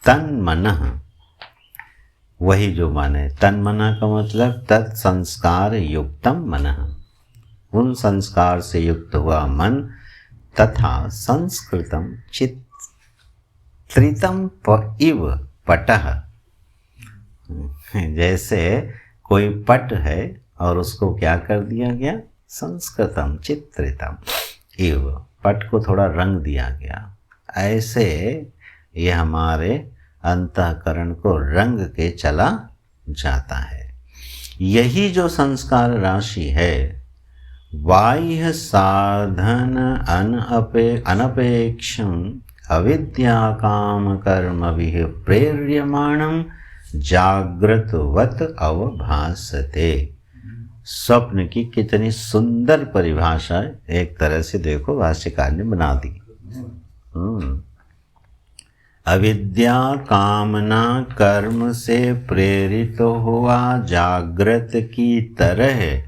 तन मनः, वही जो माने तन मना का मतलब तत्संस्कार युक्तम मनः, उन संस्कार से युक्त हुआ मन, तथा संस्कृतम चित्रितम इव पटः, जैसे कोई पट है और उसको क्या कर दिया गया, संस्कृतम चित्रितम इव, पट को थोड़ा रंग दिया गया, ऐसे ये हमारे अंतःकरण को रंग के चला जाता है। यही जो संस्कार राशि है, बाह्य साधन अनपेक्षम अविद्या काम कर्म विह प्रेर्यमाणम जागृतवत अवभासते। स्वप्न की कितनी सुंदर परिभाषा एक तरह से देखो भाष्यकार ने बना दी। अविद्या कामना कर्म से प्रेरित हुआ जागृत की तरह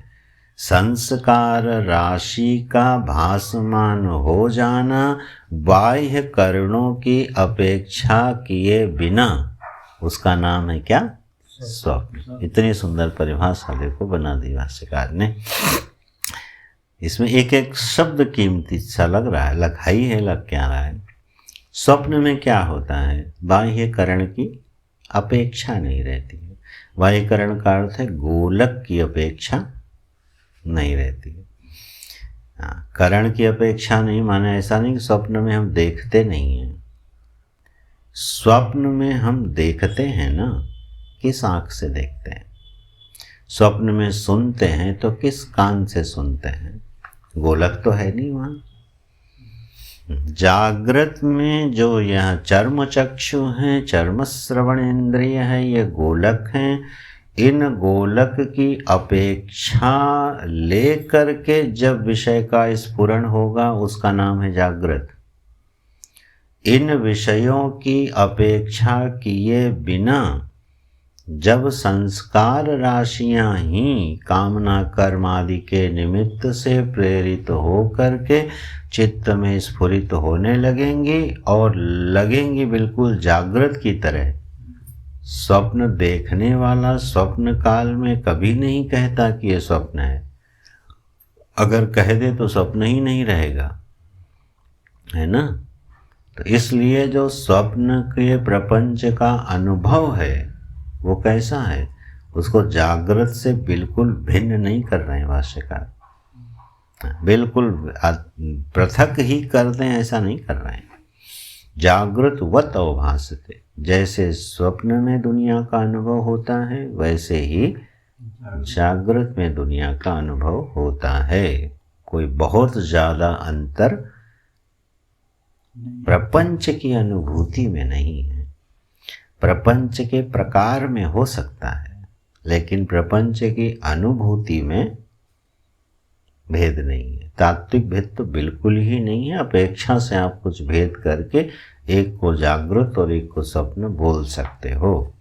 संस्कार राशि का भासमान हो जाना, बाह्य कारणों की अपेक्षा किए बिना, उसका नाम है क्या, स्वप्न। इतनी सुंदर परिभाषा देखो बना दी भाष्यकार ने। इसमें एक एक शब्द कीमती सा लग रहा है, लखाई है, लग क्या रहा है। स्वप्न में क्या होता है, बाह्यकरण की अपेक्षा नहीं रहती है। बाह्यकरण का अर्थ है गोलक की अपेक्षा नहीं रहती है। हाँ, करण की अपेक्षा नहीं माने ऐसा नहीं कि स्वप्न में हम देखते नहीं हैं। स्वप्न में हम देखते हैं ना, किस आँख से देखते हैं। स्वप्न में सुनते हैं तो किस कान से सुनते हैं, गोलक तो है नहीं वहाँ। जागृत में जो यह चर्म चक्षु हैं, चर्म श्रवण इंद्रिय है, ये गोलक हैं। इन गोलक की अपेक्षा लेकर के जब विषय का स्फुरण होगा उसका नाम है जागृत। इन विषयों की अपेक्षा किए बिना जब संस्कार राशियां ही कामना कर्म आदि के निमित्त से प्रेरित हो करके चित्त में स्फुरित होने लगेंगी और लगेंगी बिल्कुल जागृत की तरह। स्वप्न देखने वाला स्वप्न काल में कभी नहीं कहता कि ये स्वप्न है। अगर कह दे तो स्वप्न ही नहीं रहेगा, है ना। तो इसलिए जो स्वप्न के प्रपंच का अनुभव है वो कैसा है, उसको जागृत से बिल्कुल भिन्न नहीं कर रहे हैं भाष्यकार, बिल्कुल पृथक ही कर दें ऐसा नहीं कर रहे हैं। जागृत वत अवभासते, जैसे स्वप्न में दुनिया का अनुभव होता है वैसे ही जागृत में दुनिया का अनुभव होता है। कोई बहुत ज़्यादा अंतर प्रपंच की अनुभूति में नहीं है। प्रपंच के प्रकार में हो सकता है लेकिन प्रपंच की अनुभूति में भेद नहीं है। तात्विक भेद तो बिल्कुल ही नहीं है। अपेक्षा से आप कुछ भेद करके एक को जागृत और एक को स्वप्न बोल सकते हो।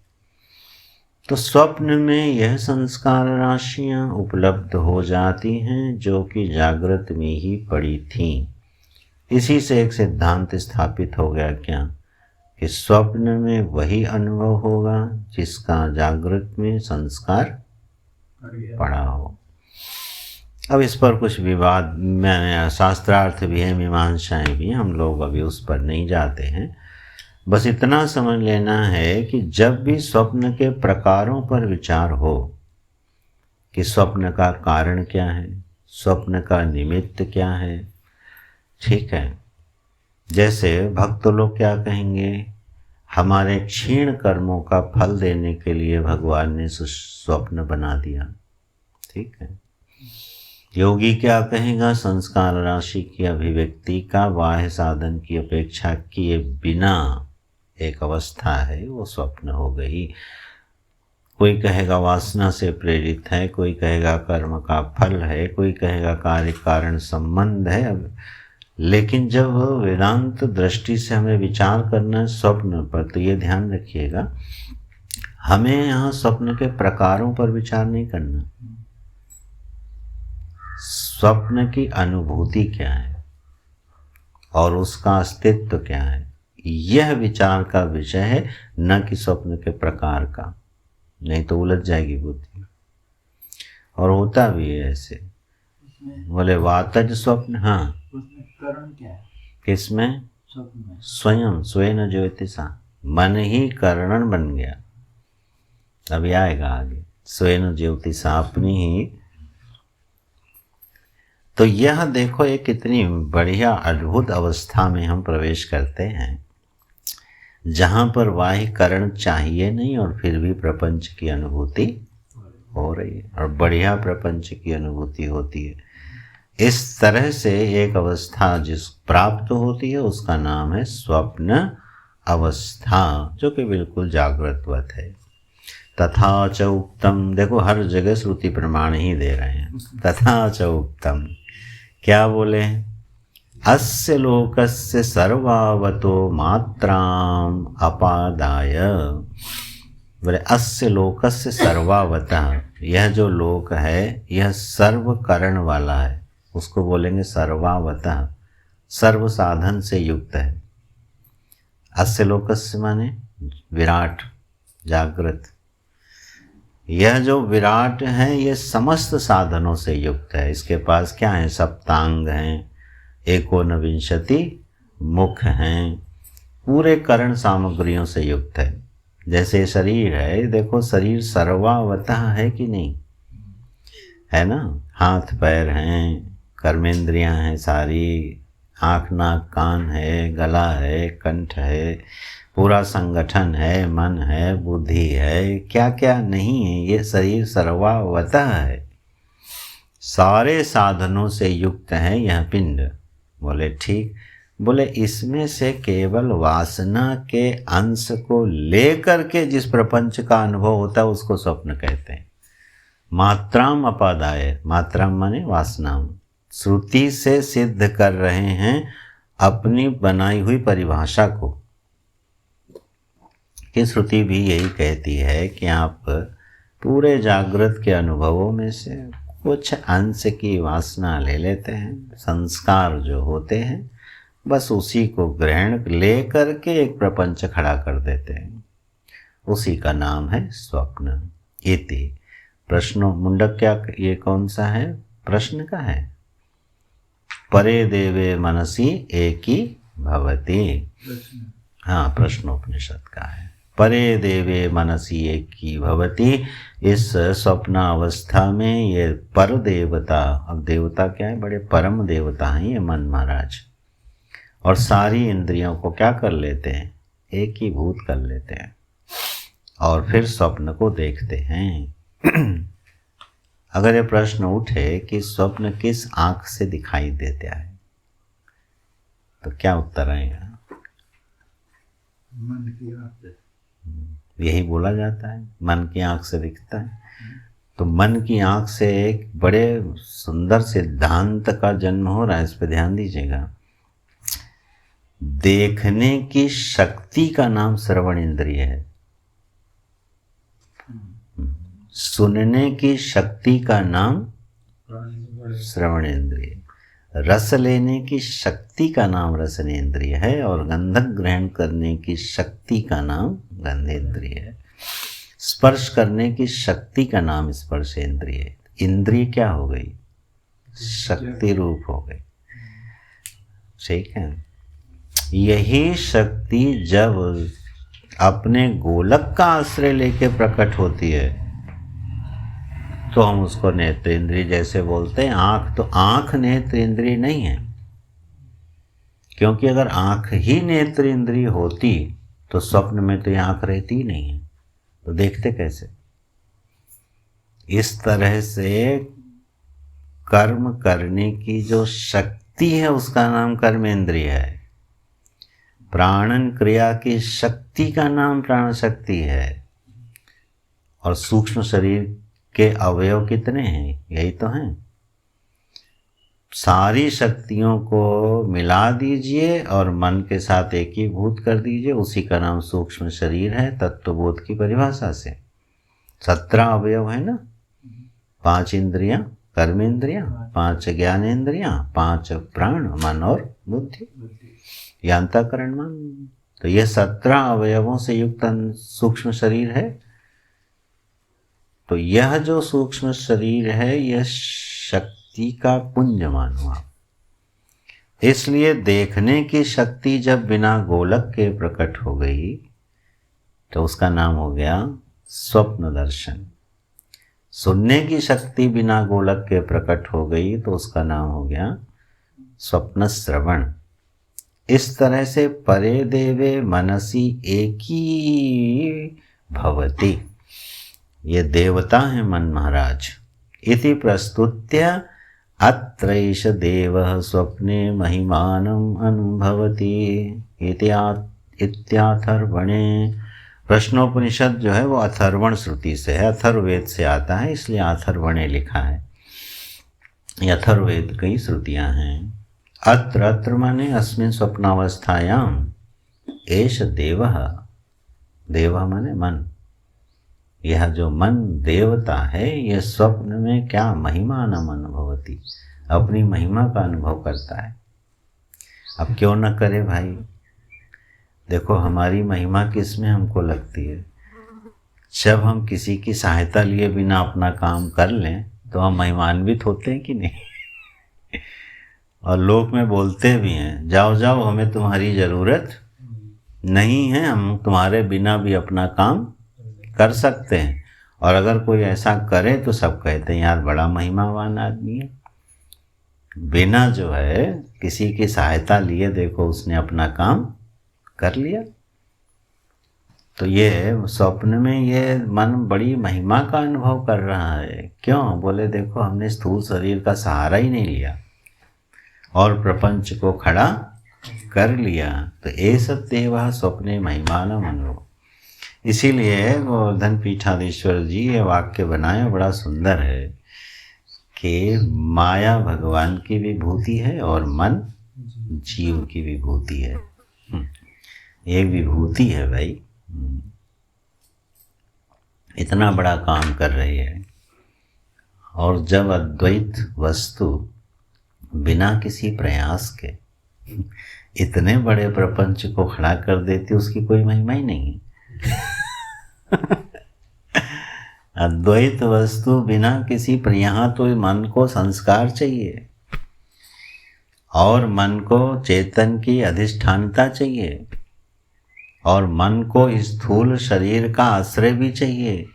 तो स्वप्न में यह संस्कार राशियां उपलब्ध हो जाती हैं जो कि जागृत में ही पड़ी थीं। इसी से एक सिद्धांत स्थापित हो गया क्या, कि स्वप्न में वही अनुभव होगा जिसका जागृत में संस्कार पड़ा हो। अब इस पर कुछ विवाद में शास्त्रार्थ भी है, मीमांसाएं भी हैं, हम लोग अभी उस पर नहीं जाते हैं। बस इतना समझ लेना है कि जब भी स्वप्न के प्रकारों पर विचार हो कि स्वप्न का कारण क्या है, स्वप्न का निमित्त क्या है, ठीक है। जैसे भक्त लोग क्या कहेंगे, हमारे क्षीण कर्मों का फल देने के लिए भगवान ने स्वप्न बना दिया, ठीक है। योगी क्या कहेगा, संस्कार राशि की अभिव्यक्ति का बाह्य साधन की अपेक्षा किए बिना एक अवस्था है, वो स्वप्न हो गई। कोई कहेगा वासना से प्रेरित है, कोई कहेगा कर्म का फल है, कोई कहेगा कार्य कारण संबंध है। लेकिन जब वेदांत दृष्टि से हमें विचार करना है स्वप्न पर, तो ये ध्यान रखिएगा, हमें यहाँ स्वप्न के प्रकारों पर विचार नहीं करना। स्वप्न की अनुभूति क्या है और उसका अस्तित्व क्या है, यह विचार का विषय है, न कि स्वप्न के प्रकार का। नहीं तो उलझ जाएगी बुद्धि। और होता भी है ऐसे, बोले वातज स्वप्न, हाँ कारण क्या है किसमें, स्वप्न में? स्वयं स्वेन ज्योतिषा, मन ही कारण बन गया। अभी आएगा आगे, स्वेन ज्योतिषा, अपनी ही। तो यह देखो एक कितनी बढ़िया अद्भुत अवस्था में हम प्रवेश करते हैं, जहाँ पर बाह्य कारण चाहिए नहीं और फिर भी प्रपंच की अनुभूति हो रही है, और बढ़िया प्रपंच की अनुभूति होती है। इस तरह से एक अवस्था जिस प्राप्त होती है उसका नाम है स्वप्न अवस्था, जो कि बिल्कुल जागृतवत है। तथा च उक्तम, देखो हर जगह श्रुति प्रमाण ही दे रहे हैं। तथा च उक्तम, क्या बोले, अस्य लोकस्य सर्वावतो मात्राम अपादाय। बोले अस्य लोकस्य सर्वावतः, यह जो लोक है यह सर्व करण वाला है, उसको बोलेंगे सर्वावतः, सर्व साधन से युक्त है। अस्य लोकस्य माने विराट, जागृत। यह जो विराट है ये समस्त साधनों से युक्त है। इसके पास क्या है, सप्तांग हैं, एकोनविंशति मुख हैं, पूरे करण सामग्रियों से युक्त है। जैसे शरीर है, देखो शरीर सर्वावतः है कि नहीं है ना, हाथ पैर हैं, कर्मेंद्रियां हैं सारी, आँख नाक कान है, गला है, कंठ है, पूरा संगठन है, मन है, बुद्धि है, क्या क्या नहीं है, ये शरीर सर्वावतः है, सारे साधनों से युक्त है यह पिंड। बोले ठीक। बोले इसमें से केवल वासना के अंश को लेकर के जिस प्रपंच का अनुभव होता है उसको स्वप्न कहते हैं। मात्राम अपादाय, मात्राम माने वासनाम, श्रुति से सिद्ध कर रहे हैं अपनी बनाई हुई परिभाषा को, कि श्रुति भी यही कहती है कि आप पूरे जागृत के अनुभवों में से कुछ अंश की वासना ले लेते हैं, संस्कार जो होते हैं बस उसी को ग्रहण ले करके एक प्रपंच खड़ा कर देते हैं, उसी का नाम है स्वप्न। इति प्रश्नो, मुंडक क्या ये कौन सा है, प्रश्न का है। परे देवे मनसी एकी भवति, हाँ प्रश्नोपनिषद का है। परे देवे मनसी एकी भवति, इस स्वप्नावस्था में ये पर देवता, अब देवता क्या है, बड़े परम देवता हैं ये मन महाराज, और सारी इंद्रियों को क्या कर लेते हैं, एक ही भूत कर लेते हैं, और फिर स्वप्न को देखते हैं। अगर ये प्रश्न उठे कि स्वप्न किस आंख से दिखाई देता है, तो क्या उत्तर आएगा, मन की आंख से। यही बोला जाता है, मन की आंख से दिखता है। तो मन की आंख से एक बड़े सुंदर सिद्धांत का जन्म हो रहा है, इस पर ध्यान दीजिएगा। देखने की शक्ति का नाम श्रवण इंद्रिय है, सुनने की शक्ति का नाम श्रवण इंद्रिय, रस लेने की शक्ति का नाम रसनेन्द्रिय है, और गंधक ग्रहण करने की शक्ति का नाम गंधेन्द्रिय है, स्पर्श करने की शक्ति का नाम स्पर्शेंद्रिय है। इंद्रिय क्या हो गई, शक्ति रूप हो गई। ठीक है, यही शक्ति जब अपने गोलक का आश्रय लेके प्रकट होती है तो हम उसको नेत्र इंद्रिय जैसे बोलते हैं। आँख, तो आँख नेत्र इंद्रिय नहीं है, क्योंकि अगर आँख ही नेत्र इंद्रिय होती तो स्वप्न में तो ये आँख रहती ही नहीं है, तो देखते कैसे। इस तरह से कर्म करने की जो शक्ति है उसका नाम कर्मेंद्रिय है। प्राणन क्रिया की शक्ति का नाम प्राण शक्ति है। और सूक्ष्म शरीर के अवयव कितने हैं? यही तो हैं। सारी शक्तियों को मिला दीजिए और मन के साथ एकीभूत कर दीजिए, उसी का नाम सूक्ष्म शरीर है। तत्वबोध की परिभाषा से 17 अवयव है ना, 5 इंद्रियां कर्मेंद्रियां, 5 ज्ञानेंद्रियां, 5 प्राण मन और बुद्धि, ये अंतःकरण मन। तो ये 17 अवयवों से युक्त सूक्ष्म शरीर है। तो यह जो सूक्ष्म शरीर है यह शक्ति का पुंज मानो आप। इसलिए देखने की शक्ति जब बिना गोलक के प्रकट हो गई तो उसका नाम हो गया स्वप्न दर्शन। सुनने की शक्ति बिना गोलक के प्रकट हो गई तो उसका नाम हो गया स्वप्न श्रवण। इस तरह से परे देवे मनसी एकी भवति, ये देवता है मन महाराज। इति प्रस्तुत्य अत्रैष देवः स्वप्ने महिमानम् अनुभवति इत्याथर्वणे। प्रश्नोपनिषद जो है वो अथर्वण श्रुति से है, अथर्ववेद से आता है, इसलिए अथर्वणे लिखा है। ये अथर्ववेद कई श्रुतियाँ हैं। अत्र माने अस्मिन् स्वप्नावस्थायाम एष देवः, देवः माने मन, यह जो मन देवता है यह स्वप्न में क्या महिमानम् अनुभवति, अपनी महिमा का अनुभव करता है। अब क्यों न करे भाई, देखो हमारी महिमा किस में हमको लगती है? जब हम किसी की सहायता लिए बिना अपना काम कर लें तो हम महिमान्वित होते हैं कि नहीं? और लोक में बोलते भी हैं, जाओ जाओ हमें तुम्हारी ज़रूरत नहीं है, हम तुम्हारे बिना भी अपना काम कर सकते हैं। और अगर कोई ऐसा करे तो सब कहते हैं यार बड़ा महिमावान आदमी है। बिना जो है किसी की सहायता लिए देखो उसने अपना काम कर लिया। तो ये स्वप्न में ये मन बड़ी महिमा का अनुभव कर रहा है। क्यों? बोले देखो हमने स्थूल शरीर का सहारा ही नहीं लिया और प्रपंच को खड़ा कर लिया। तो एष देवः स्वप्ने महिमानम् अनुभव। इसीलिए गोवर्धन पीठाधीश्वर जी ये वाक्य बनाया, बड़ा सुंदर है कि माया भगवान की विभूति है और मन जीव की विभूति है। एक विभूति है भाई, इतना बड़ा काम कर रही है। और जब अद्वैत वस्तु बिना किसी प्रयास के इतने बड़े प्रपंच को खड़ा कर देती, उसकी कोई महिमा ही नहीं है। अद्वैत वस्तु बिना किसी यहाँ तो मन को संस्कार चाहिए और मन को चेतन की अधिष्ठानता चाहिए और मन को स्थूल शरीर का आश्रय भी चाहिए।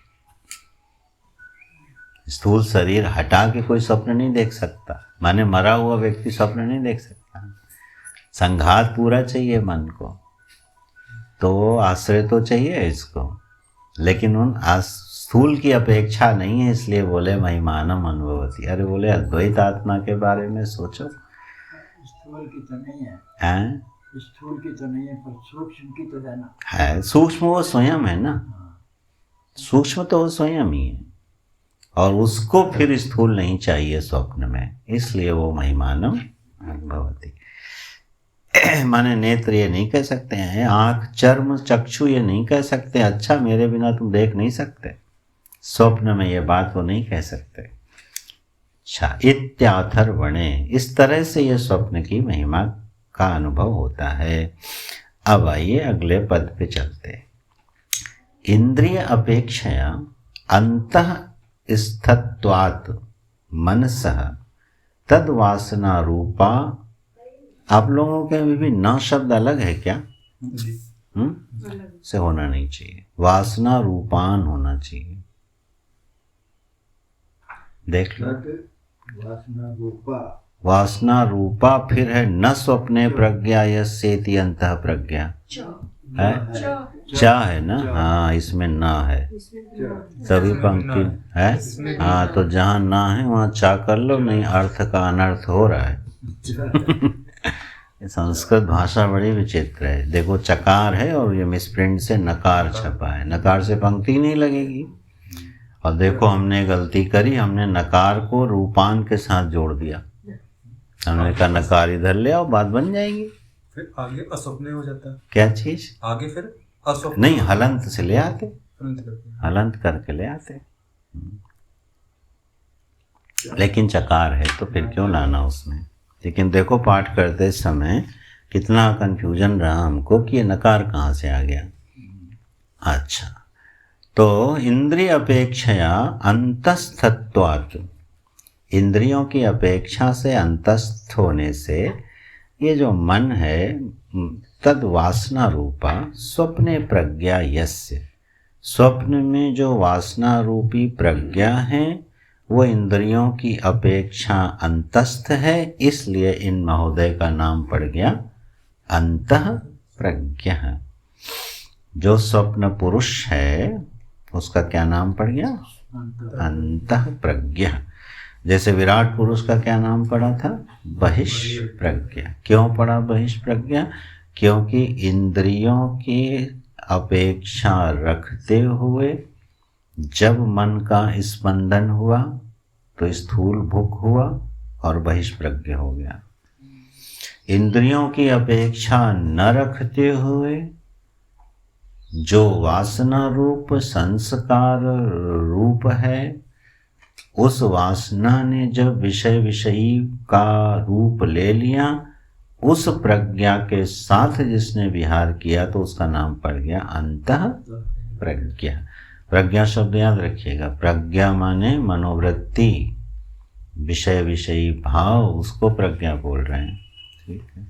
स्थूल शरीर हटा के कोई स्वप्न नहीं देख सकता, माने मरा हुआ व्यक्ति स्वप्न नहीं देख सकता। संघात पूरा चाहिए मन को, तो आश्रय तो चाहिए इसको, लेकिन उन स्थूल की अपेक्षा नहीं है। इसलिए बोले महिमानम् अनुभवति। अरे बोले अद्वैत आत्मा के बारे में सोचो। स्थूल की तो नहीं है, हैं? स्थूल की तो नहीं है, पर सूक्ष्म की तो है ना। है, सूक्ष्म वो स्वयं है ना, सूक्ष्म तो वो स्वयं ही है और उसको फिर स्थूल नहीं चाहिए स्वप्न में, इसलिए वो महिमानम् अनुभवति। माने नेत्र ये नहीं कह सकते हैं, आँख चर्म चक्षु ये नहीं कह सकते अच्छा मेरे बिना तुम देख नहीं सकते। स्वप्न में ये बात वो नहीं कह सकते। अच्छा, इत्याथर्वणे, इस तरह से ये स्वप्न की महिमा का अनुभव होता है। अब आइए अगले पद पे चलते। इंद्रिय अपेक्षया अंतः स्थत्वात् मनसः तद वासना रूपा। आप लोगों के अभी भी न शब्द अलग है क्या? से होना नहीं चाहिए, वासना रूपान होना चाहिए। देख लो, वासना रूपा, वासना रूपा फिर है न स्वप्ने प्रज्ञा यस्येति अंतः प्रज्ञा है, चा है ना, हाँ इसमें ना है, सभी पंक्ति है, हाँ तो जहाँ ना है वहाँ चा कर लो, नहीं अर्थ का अनर्थ हो रहा है। संस्कृत भाषा बड़ी विचित्र है। देखो चकार है और ये मिसप्रिंट से नकार छपा है, नकार से पंक्ति नहीं लगेगी। और देखो हमने गलती करी, हमने नकार को रूपान के साथ जोड़ दिया, हमने कहा नकार इधर ले आओ, बात बन जाएगी। फिर आगे असुपने हो जाता है। क्या चीज? आगे फिर असुपने नहीं, हलंत से ले आते, हलंत करके ले आते, लेकिन चकार है तो फिर क्यों लाना उसमें। लेकिन देखो पाठ करते समय कितना कंफ्यूजन रहा हमको कि ये नकार कहाँ से आ गया। अच्छा, तो इंद्रिय अपेक्षया अंतस्थत्वात्, इंद्रियों की अपेक्षा से अंतस्थ होने से ये जो मन है तद वासना रूपा स्वप्ने प्रज्ञा यस्य, स्वप्न में जो वासना रूपी प्रज्ञा है वो इंद्रियों की अपेक्षा अंतस्थ है, इसलिए इन महोदय का नाम पड़ गया अंतः प्रज्ञा। जो स्वप्न पुरुष है उसका क्या नाम पड़ गया? अंतः प्रज्ञा। जैसे विराट पुरुष का क्या नाम पड़ा था? बहिष्प्रज्ञा। क्यों पड़ा बहिष्प्रज्ञा? क्योंकि इंद्रियों की अपेक्षा रखते हुए जब मन का स्पंदन हुआ तो स्थूल भूख हुआ और बहिष्प्रज्ञ हो गया। इंद्रियों की अपेक्षा न रखते हुए जो वासना रूप संस्कार रूप है, उस वासना ने जब विषय विषयी का रूप ले लिया, उस प्रज्ञा के साथ जिसने विहार किया तो उसका नाम पड़ गया अंतः प्रज्ञा। प्रज्ञा शब्द याद रखिएगा, प्रज्ञा माने मनोवृत्ति, विषय विषयी भाव, उसको प्रज्ञा बोल रहे हैं। ठीक है,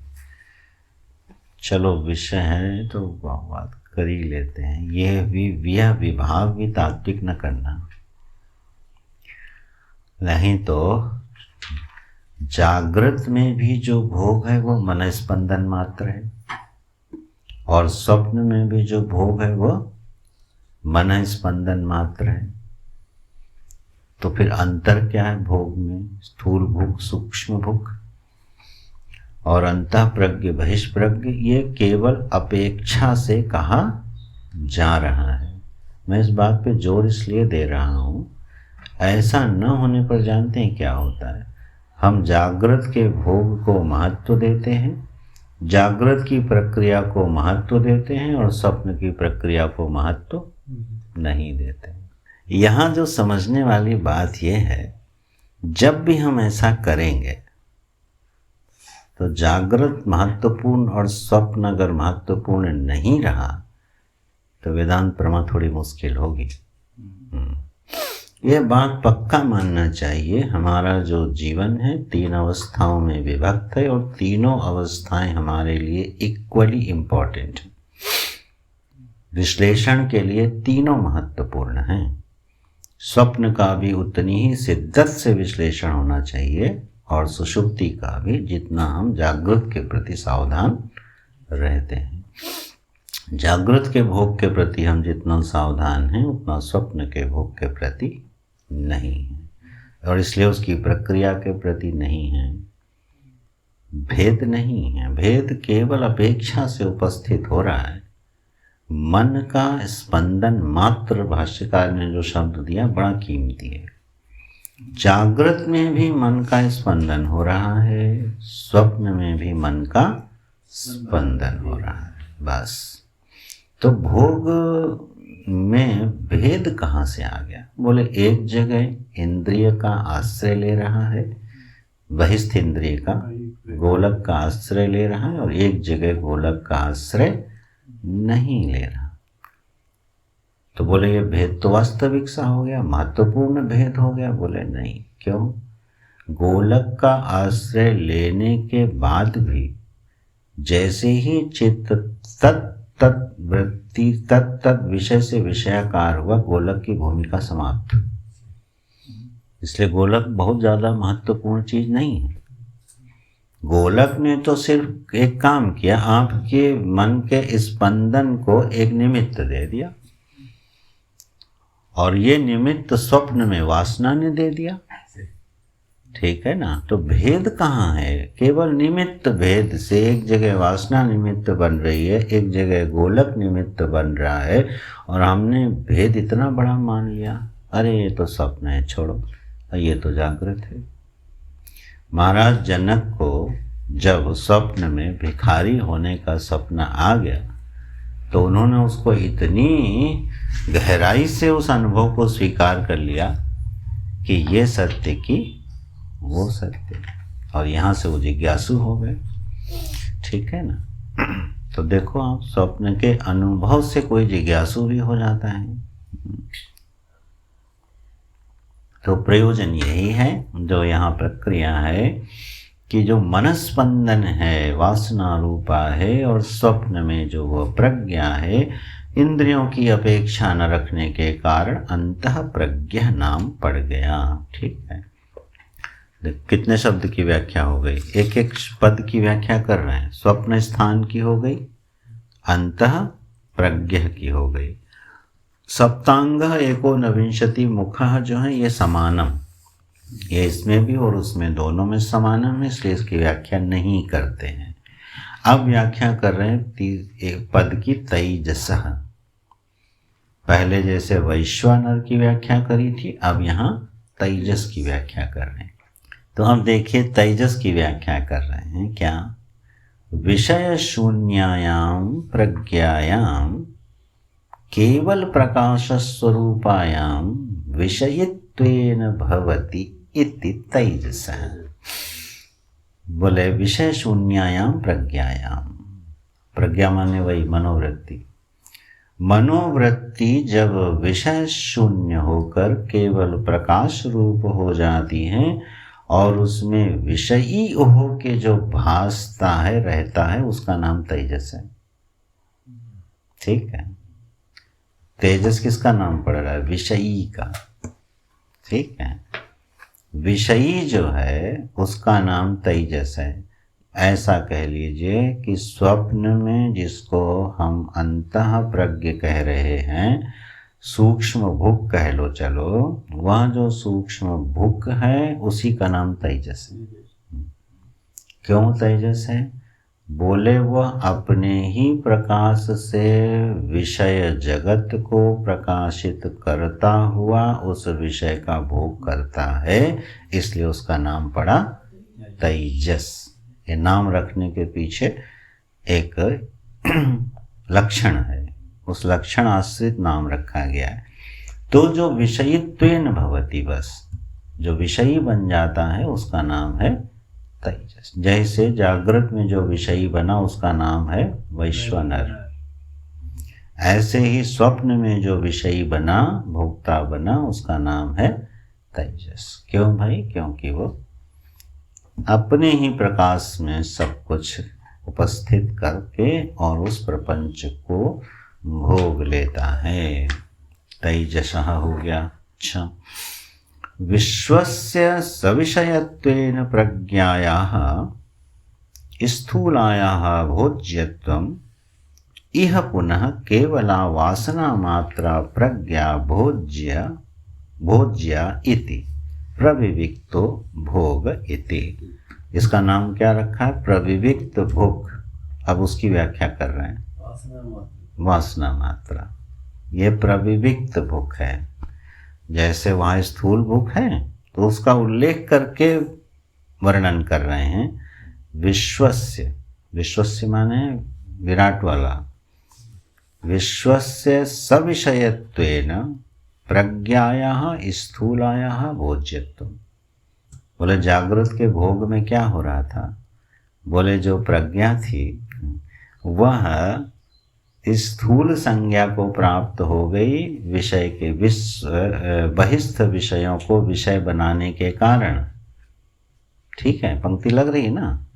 चलो विषय है तो बात कर ही लेते हैं। यह विभाग भी तात्विक न करना, नहीं तो जागृत में भी जो भोग है वो मन स्पंदन मात्र है, और स्वप्न में भी जो भोग है वो मन स्पंदन मात्र है। तो फिर अंतर क्या है भोग में? स्थूल भोग, सूक्ष्म भोग और अंतः प्रज्ञ बहिष्प्रज्ञ, ये केवल अपेक्षा से कहा जा रहा है। मैं इस बात पे जोर इसलिए दे रहा हूँ, ऐसा न होने पर जानते हैं क्या होता है, हम जागृत के भोग को महत्व देते हैं, जागृत की प्रक्रिया को महत्व देते हैं और स्वप्न की प्रक्रिया को महत्व नहीं देते। यहाँ जो समझने वाली बात यह है, जब भी हम ऐसा करेंगे तो जागृत महत्वपूर्ण और स्वप्न अगर महत्वपूर्ण नहीं रहा तो वेदांत प्रमा थोड़ी मुश्किल होगी। यह बात पक्का मानना चाहिए, हमारा जो जीवन है 3 अवस्थाओं में विभक्त है और तीनों अवस्थाएं हमारे लिए इक्वली इम्पॉर्टेंट हैं। विश्लेषण के लिए तीनों महत्वपूर्ण हैं। स्वप्न का भी उतनी ही शिद्दत से विश्लेषण होना चाहिए और सुषुप्ति का भी, जितना हम जागृत के प्रति सावधान रहते हैं। जागृत के भोग के प्रति हम जितना सावधान हैं उतना स्वप्न के भोग के प्रति नहीं है, और इसलिए उसकी प्रक्रिया के प्रति नहीं है। भेद नहीं है, भेद केवल अपेक्षा से उपस्थित हो रहा है। मन का स्पंदन मात्र, भाष्यकार ने जो शब्द दिया बड़ा कीमती है। जागृत में भी मन का स्पंदन हो रहा है, स्वप्न में भी मन का स्पंदन हो रहा है, बस। तो भोग में भेद कहाँ से आ गया? बोले एक जगह इंद्रिय का आश्रय ले रहा है, बहिस्थ इंद्रिय का, गोलक का आश्रय ले रहा है, और एक जगह गोलक का आश्रय नहीं ले रहा। तो बोले ये भेद तो वास्तविक सा हो गया, महत्वपूर्ण भेद हो गया। बोले नहीं, क्यों? गोलक का आश्रय लेने के बाद भी जैसे ही चित्त तत् वृत्ति तत् विषय से विषयाकार हुआ, गोलक की भूमिका समाप्त। इसलिए गोलक बहुत ज़्यादा महत्वपूर्ण चीज़ नहीं है। गोलक ने तो सिर्फ एक काम किया, आपके मन के स्पंदन को एक निमित्त दे दिया, और ये निमित्त स्वप्न में वासना ने दे दिया। ठीक है ना। तो भेद कहाँ है? केवल निमित्त भेद से एक जगह वासना निमित्त बन रही है, एक जगह गोलक निमित्त बन रहा है, और हमने भेद इतना बड़ा मान लिया, अरे ये तो स्वप्न है, छोड़ो, ये तो जागृत है। महाराज जनक को जब स्वप्न में भिखारी होने का सपना आ गया तो उन्होंने उसको इतनी गहराई से उस अनुभव को स्वीकार कर लिया कि ये सत्य की वो सत्य, और यहाँ से वो जिज्ञासु हो गए। ठीक है ना। तो देखो आप, स्वप्न के अनुभव से कोई जिज्ञासु भी हो जाता है। तो प्रयोजन यही है, जो यहाँ प्रक्रिया है कि जो मनस्पंदन है वासना रूपा है, और स्वप्न में जो वह प्रज्ञा है इंद्रियों की अपेक्षा न रखने के कारण अंतः प्रज्ञ नाम पड़ गया। ठीक है। कितने शब्द की व्याख्या हो गई, एक एक पद की व्याख्या कर रहे हैं। स्वप्न स्थान की हो गई, अंतः प्रज्ञ की हो गई। सप्तांग एकोनविंशति मुख जो है ये समानम, ये इसमें भी और उसमें दोनों में समानम है, इसलिए इसकी व्याख्या नहीं करते हैं। अब व्याख्या कर रहे हैं पद की तेजसः। पहले जैसे वैश्वानर की व्याख्या करी थी, अब यहाँ तेजस की व्याख्या कर रहे हैं। तो अब देखिए तेजस की व्याख्या कर रहे हैं क्या? विषय शून्यायाम प्रज्ञायाम केवल प्रकाश स्वरूपायाम विषयित्वेन भवति इति तेजसः। बोले विषय शून्यायाम प्रज्ञायाम, प्रज्ञा माने वही मनोवृत्ति। मनोवृत्ति जब विषय शून्य होकर केवल प्रकाश रूप हो जाती है और उसमें विषयी हो के जो भासता है रहता है, उसका नाम तेजस है। ठीक है। तेजस किसका नाम पड़ रहा है? विषयी का। ठीक है। विषयी जो है उसका नाम तेजस है। ऐसा कह लीजिए कि स्वप्न में जिसको हम अंतः प्रज्ञ कह रहे हैं, सूक्ष्म भुक कह लो, चलो, वह जो सूक्ष्म भुक है उसी का नाम तेजस है। क्यों तेजस है? बोले वह अपने ही प्रकाश से विषय जगत को प्रकाशित करता हुआ उस विषय का भोग करता है, इसलिए उसका नाम पड़ा तेजस। ये नाम रखने के पीछे एक लक्षण है, उस लक्षण आश्रित नाम रखा गया है। तो जो विषयित्वेन भवति, बस जो विषयी बन जाता है उसका नाम है तेजस। जैसे जागृत में जो विषयी बना उसका नाम है वैश्वानर, ऐसे ही स्वप्न में जो विषयी बना, भोक्ता बना, उसका नाम है तेजस। क्यों भाई? क्योंकि वो अपने ही प्रकाश में सब कुछ उपस्थित करके और उस प्रपंच को भोग लेता है। तेजसः हो गया। अच्छा, विश्वस्य सविषयत्वेन प्रज्ञायाः स्थूलायाः भोज्यत्वम् इह पुनः केवला वासना मात्रा प्रज्ञा भोज्या इति प्रविविक्तो भोग इति। इसका नाम क्या रखा है? प्रविविक्त भोग। अब उसकी व्याख्या कर रहे हैं, वासना मात्रा। ये प्रविविक्त भूख है। जैसे वहाँ स्थूल भूख है तो उसका उल्लेख करके वर्णन कर रहे हैं। विश्वस्य, विश्वस्य माने विराट वाला। विश्वस्य सविषयत्वेन प्रज्ञायाः स्थूलायाः भोज्यत्वम्। बोले जागृत के भोग में क्या हो रहा था? बोले जो प्रज्ञा थी वह स्थूल संज्ञा को प्राप्त हो गई, विषय के बहिस्थ विषयों को विषय बनाने के कारण। ठीक है, पंक्ति लग रही है ना।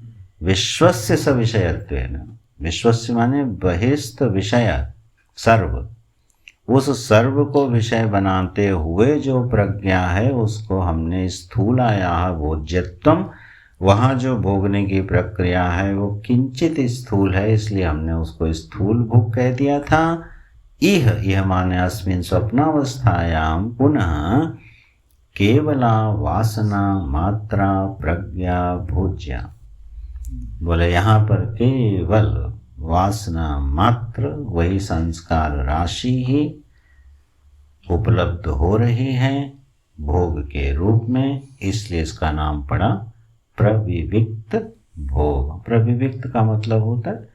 विश्वस्य स विषयत्वेन, विश्वस्य माने बहिस्थ विषय सर्व, उस सर्व को विषय बनाते हुए जो प्रज्ञा है उसको हमने स्थूलाया भोज्यत्वम, वहाँ जो भोगने की प्रक्रिया है वो किंचित स्थूल है, इसलिए हमने उसको स्थूल भोग कह दिया था। यह माने अस्मिन् स्वप्नावस्थायाम पुनः केवला वासना मात्रा प्रज्ञा भोज्या। बोले यहाँ पर केवल वासना मात्र, वही संस्कार राशि ही उपलब्ध हो रही है भोग के रूप में, इसलिए इसका नाम पड़ा प्रविविक्त भोग। प्रविविक्त का मतलब होता है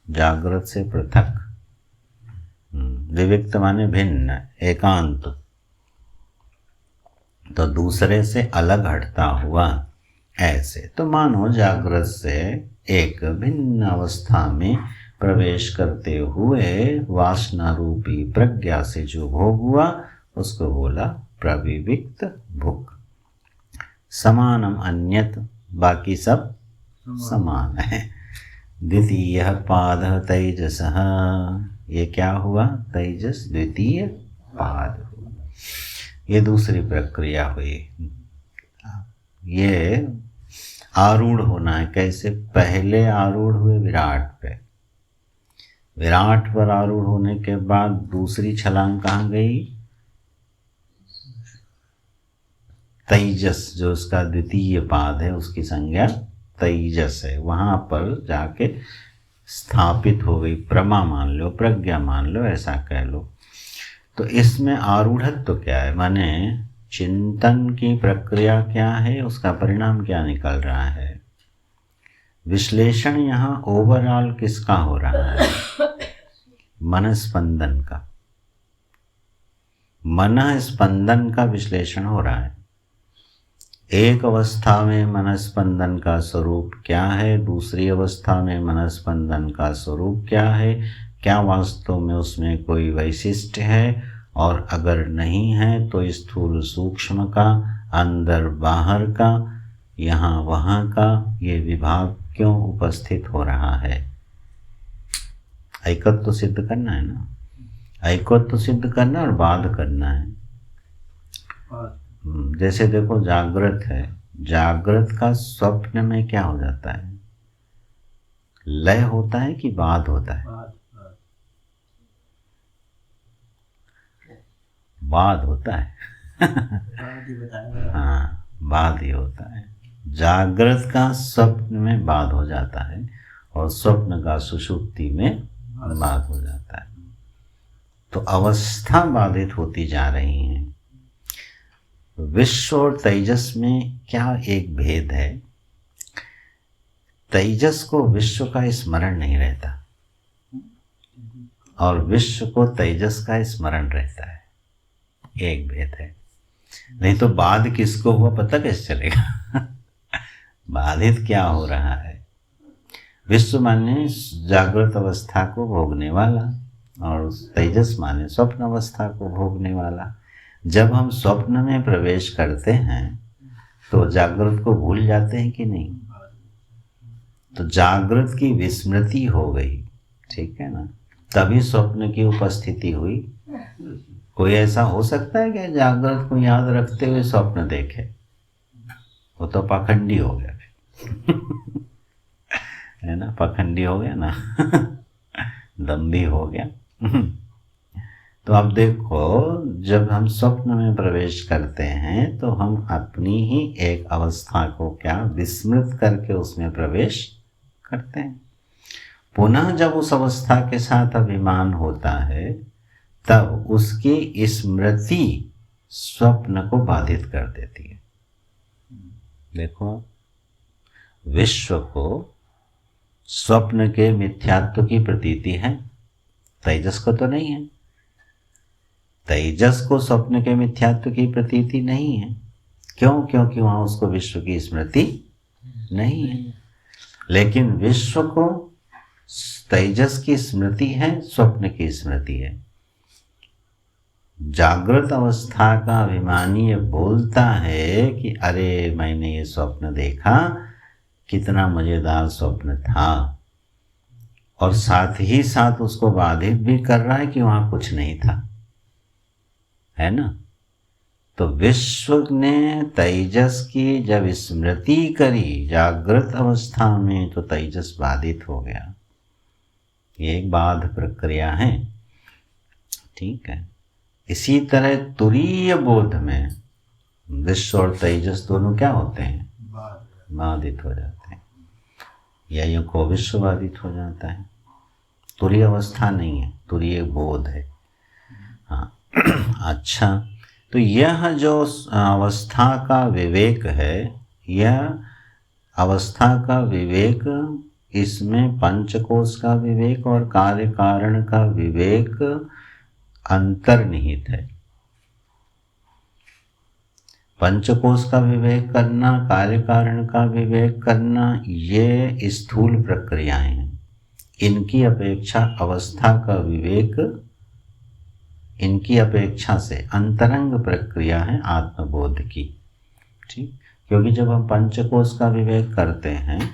जागृत से पृथक, विविक्त माने भिन्न, एकांत, तो दूसरे से अलग हटता हुआ ऐसे। तो मानो जागृत से एक भिन्न अवस्था में प्रवेश करते हुए वासना रूपी प्रज्ञा से जो भोग हुआ उसको बोला प्रविविक्त भोग। समानम अन्यत, बाकी सब समान है। द्वितीय पाद तेजसः, ये क्या हुआ? तेजस द्वितीय पाद हुआ, ये दूसरी प्रक्रिया हुई। ये आरूढ़ होना है। कैसे? पहले आरूढ़ हुए विराट पे, विराट पर आरूढ़ होने के बाद दूसरी छलांग कहाँ गई? तेजस, जो उसका द्वितीय पाद है उसकी संज्ञा तेजस है, वहाँ पर जाके स्थापित हो गई। प्रमा मान लो, प्रज्ञा मान लो, ऐसा कह लो। तो इसमें आरूढ़त्व तो क्या है? माने चिंतन की प्रक्रिया क्या है, उसका परिणाम क्या निकल रहा है। विश्लेषण यहाँ ओवरऑल किसका हो रहा है? मन स्पंदन का, मन स्पंदन का विश्लेषण हो रहा है। एक अवस्था में मन स्पंदन का स्वरूप क्या है, दूसरी अवस्था में मन स्पंदन का स्वरूप क्या है, क्या वास्तव में उसमें कोई वैशिष्ट है, और अगर नहीं है तो स्थूल सूक्ष्म का, अंदर बाहर का, यहाँ वहाँ का ये विभाग क्यों उपस्थित हो रहा है। ऐकत्व तो सिद्ध करना है ना, ऐकत्व तो सिद्ध करना और बाध करना है। जैसे देखो जागृत है, जागृत का स्वप्न में क्या हो जाता है? लय होता है कि बाध होता है? बाध होता है। हाँ, बाध ही होता है। जागृत का स्वप्न में बाध हो जाता है और स्वप्न का सुषुप्ति में बाध हो जाता है। तो अवस्था बाधित होती जा रही है। विश्व और तेजस में क्या एक भेद है? तेजस को विश्व का स्मरण नहीं रहता और विश्व को तेजस का स्मरण रहता है, एक भेद है। नहीं तो बाध किसको हुआ पता कैसे चलेगा? बाधित क्या हो रहा है? विश्व माने जागृत अवस्था को भोगने वाला और तेजस माने स्वप्न अवस्था को भोगने वाला। जब हम स्वप्न में प्रवेश करते हैं तो जागृत को भूल जाते हैं कि नहीं? तो जागृत की विस्मृति हो गई, ठीक है ना, तभी स्वप्न की उपस्थिति हुई। कोई ऐसा हो सकता है कि जागृत को याद रखते हुए स्वप्न देखे? वो तो पाखंडी हो गया है ना, पाखंडी हो गया ना दम्भी हो गया। तो अब देखो, जब हम स्वप्न में प्रवेश करते हैं तो हम अपनी ही एक अवस्था को क्या विस्मृत करके उसमें प्रवेश करते हैं। पुनः जब उस अवस्था के साथ अभिमान होता है तब उसकी स्मृति स्वप्न को बाधित कर देती है। देखो, विश्व को स्वप्न के मिथ्यात्व की प्रतीति है, तेजस को तो नहीं है। तेजस को स्वप्न के मिथ्यात्व की प्रतीति नहीं है। क्यों? क्योंकि वहाँ उसको विश्व की स्मृति नहीं है। लेकिन विश्व को तेजस की स्मृति है, स्वप्न की स्मृति है। जागृत अवस्था का अभिमानी ये बोलता है कि अरे मैंने ये स्वप्न देखा, कितना मज़ेदार स्वप्न था, और साथ ही साथ उसको बाधित भी कर रहा है कि वहाँ कुछ नहीं था, है ना। तो विश्व ने तेजस की जब स्मृति करी जागृत अवस्था में तो तेजस बाधित हो गया। ये एक बाध प्रक्रिया है, ठीक है। इसी तरह तुरीय बोध में विश्व और तेजस दोनों क्या होते हैं, बाधित हो जाते हैं, या यूँ को विश्व बाधित हो जाता है। तुरीय अवस्था नहीं है, तुरीय बोध है। हाँ अच्छा, तो यह जो अवस्था का विवेक है, यह अवस्था का विवेक, इसमें पंचकोश का विवेक और कार्य कारण का विवेक अंतर्निहित है। पंचकोश का विवेक करना, कार्य कारण का विवेक करना, ये स्थूल प्रक्रियाएं हैं। इनकी अपेक्षा अवस्था का विवेक, इनकी अपेक्षा से अंतरंग प्रक्रिया है आत्मबोध की, ठीक। क्योंकि जब हम पंचकोश का विवेक करते हैं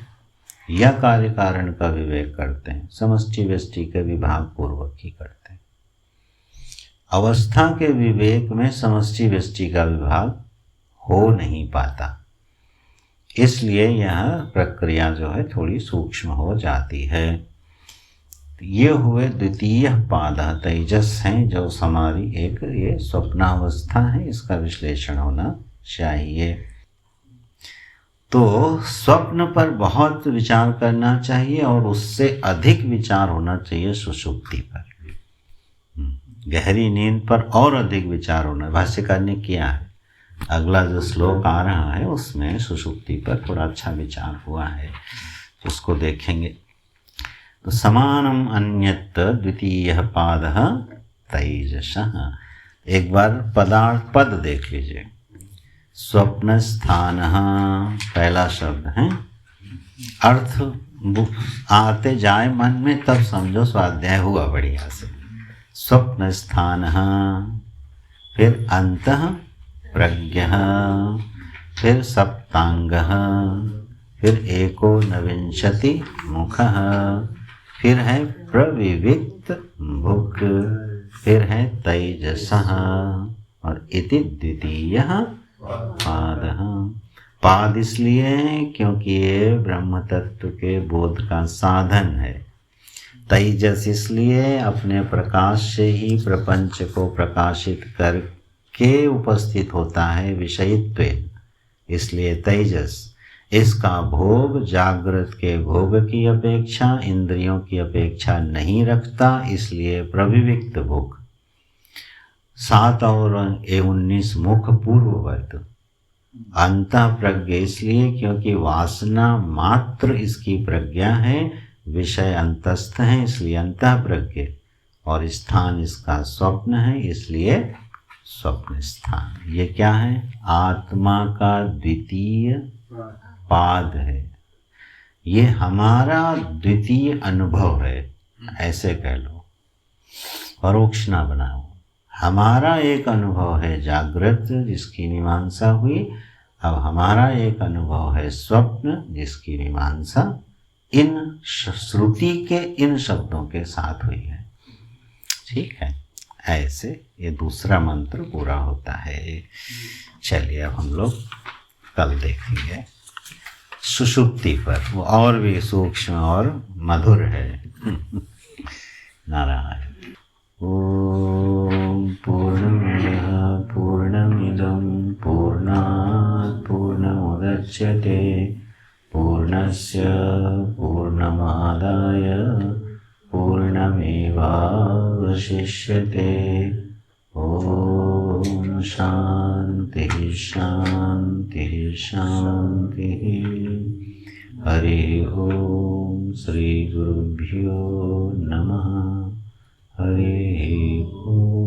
या कार्य कारण का विवेक करते हैं, समष्टि व्यष्टि के विभाग पूर्वक ही करते हैं। अवस्था के विवेक में समष्टि व्यष्टि का विभाग हो नहीं पाता, इसलिए यह प्रक्रिया जो है थोड़ी सूक्ष्म हो जाती है। ये हुए द्वितीय पाद तेजस हैं, जो हमारी एक ये स्वप्नावस्था है, इसका विश्लेषण होना चाहिए। तो स्वप्न पर बहुत विचार करना चाहिए और उससे अधिक विचार होना चाहिए सुषुप्ति पर, गहरी नींद पर और अधिक विचार होना। भाष्यकार ने किया है, अगला जो श्लोक आ रहा है उसमें सुषुप्ति पर थोड़ा अच्छा विचार हुआ है, उसको देखेंगे। तो समानम अन्यत् द्वितीय पाद तेजसः। एक बार पदार्थ पद देख लीजिए। स्वप्न स्थान, पहला शब्द है, अर्थ आते जाए मन में तब समझो स्वाध्याय हुआ बढ़िया से। स्वप्न स्थान, फिर अंतः प्रज्ञः, फिर सप्तांगः, फिर एकोनविंशति मुखः, फिर है प्रविविक्त भुक्, फिर है तेजसः, और इति द्वितीय पादः। पाद इसलिए है क्योंकि ये ब्रह्म तत्व के बोध का साधन है। तेजस इसलिए अपने प्रकाश से ही प्रपंच को प्रकाशित करके उपस्थित होता है विषयित्व, इसलिए तेजस। इसका भोग जागृत के भोग की अपेक्षा, इंद्रियों की अपेक्षा नहीं रखता, इसलिए प्रविविक्त भोग। 7 और 19 मुख पूर्ववत। अंतः प्रज्ञ इसलिए क्योंकि वासना मात्र इसकी प्रज्ञा है, विषय अंतस्थ है इसलिए अंतः प्रज्ञ, और स्थान इसका स्वप्न है इसलिए स्वप्न स्थान। ये क्या है, आत्मा का द्वितीय पाद है, ये हमारा द्वितीय अनुभव है, ऐसे कह लो, परोक्ष ना बनाओ। हमारा एक अनुभव है जागृत जिसकी मीमांसा हुई, अब हमारा एक अनुभव है स्वप्न जिसकी मीमांसा इन श्रुति के इन शब्दों के साथ हुई है, ठीक है। ऐसे ये दूसरा मंत्र पूरा होता है। चलिए अब हम लोग कल देखेंगे सुषुप्ति पर, वो और भी सूक्ष्म और मधुर है। नारायण। ओम पूर्णमदः पूर्णमिदं पूर्णात् पूर्णमुदच्यते पूर्णस्य पूर्णमादाय पूर्णमेवावशिष्यते। ओम शांति शांति शांति। हरि ओम श्री गुरुभ्यो नमः। हरि ओम।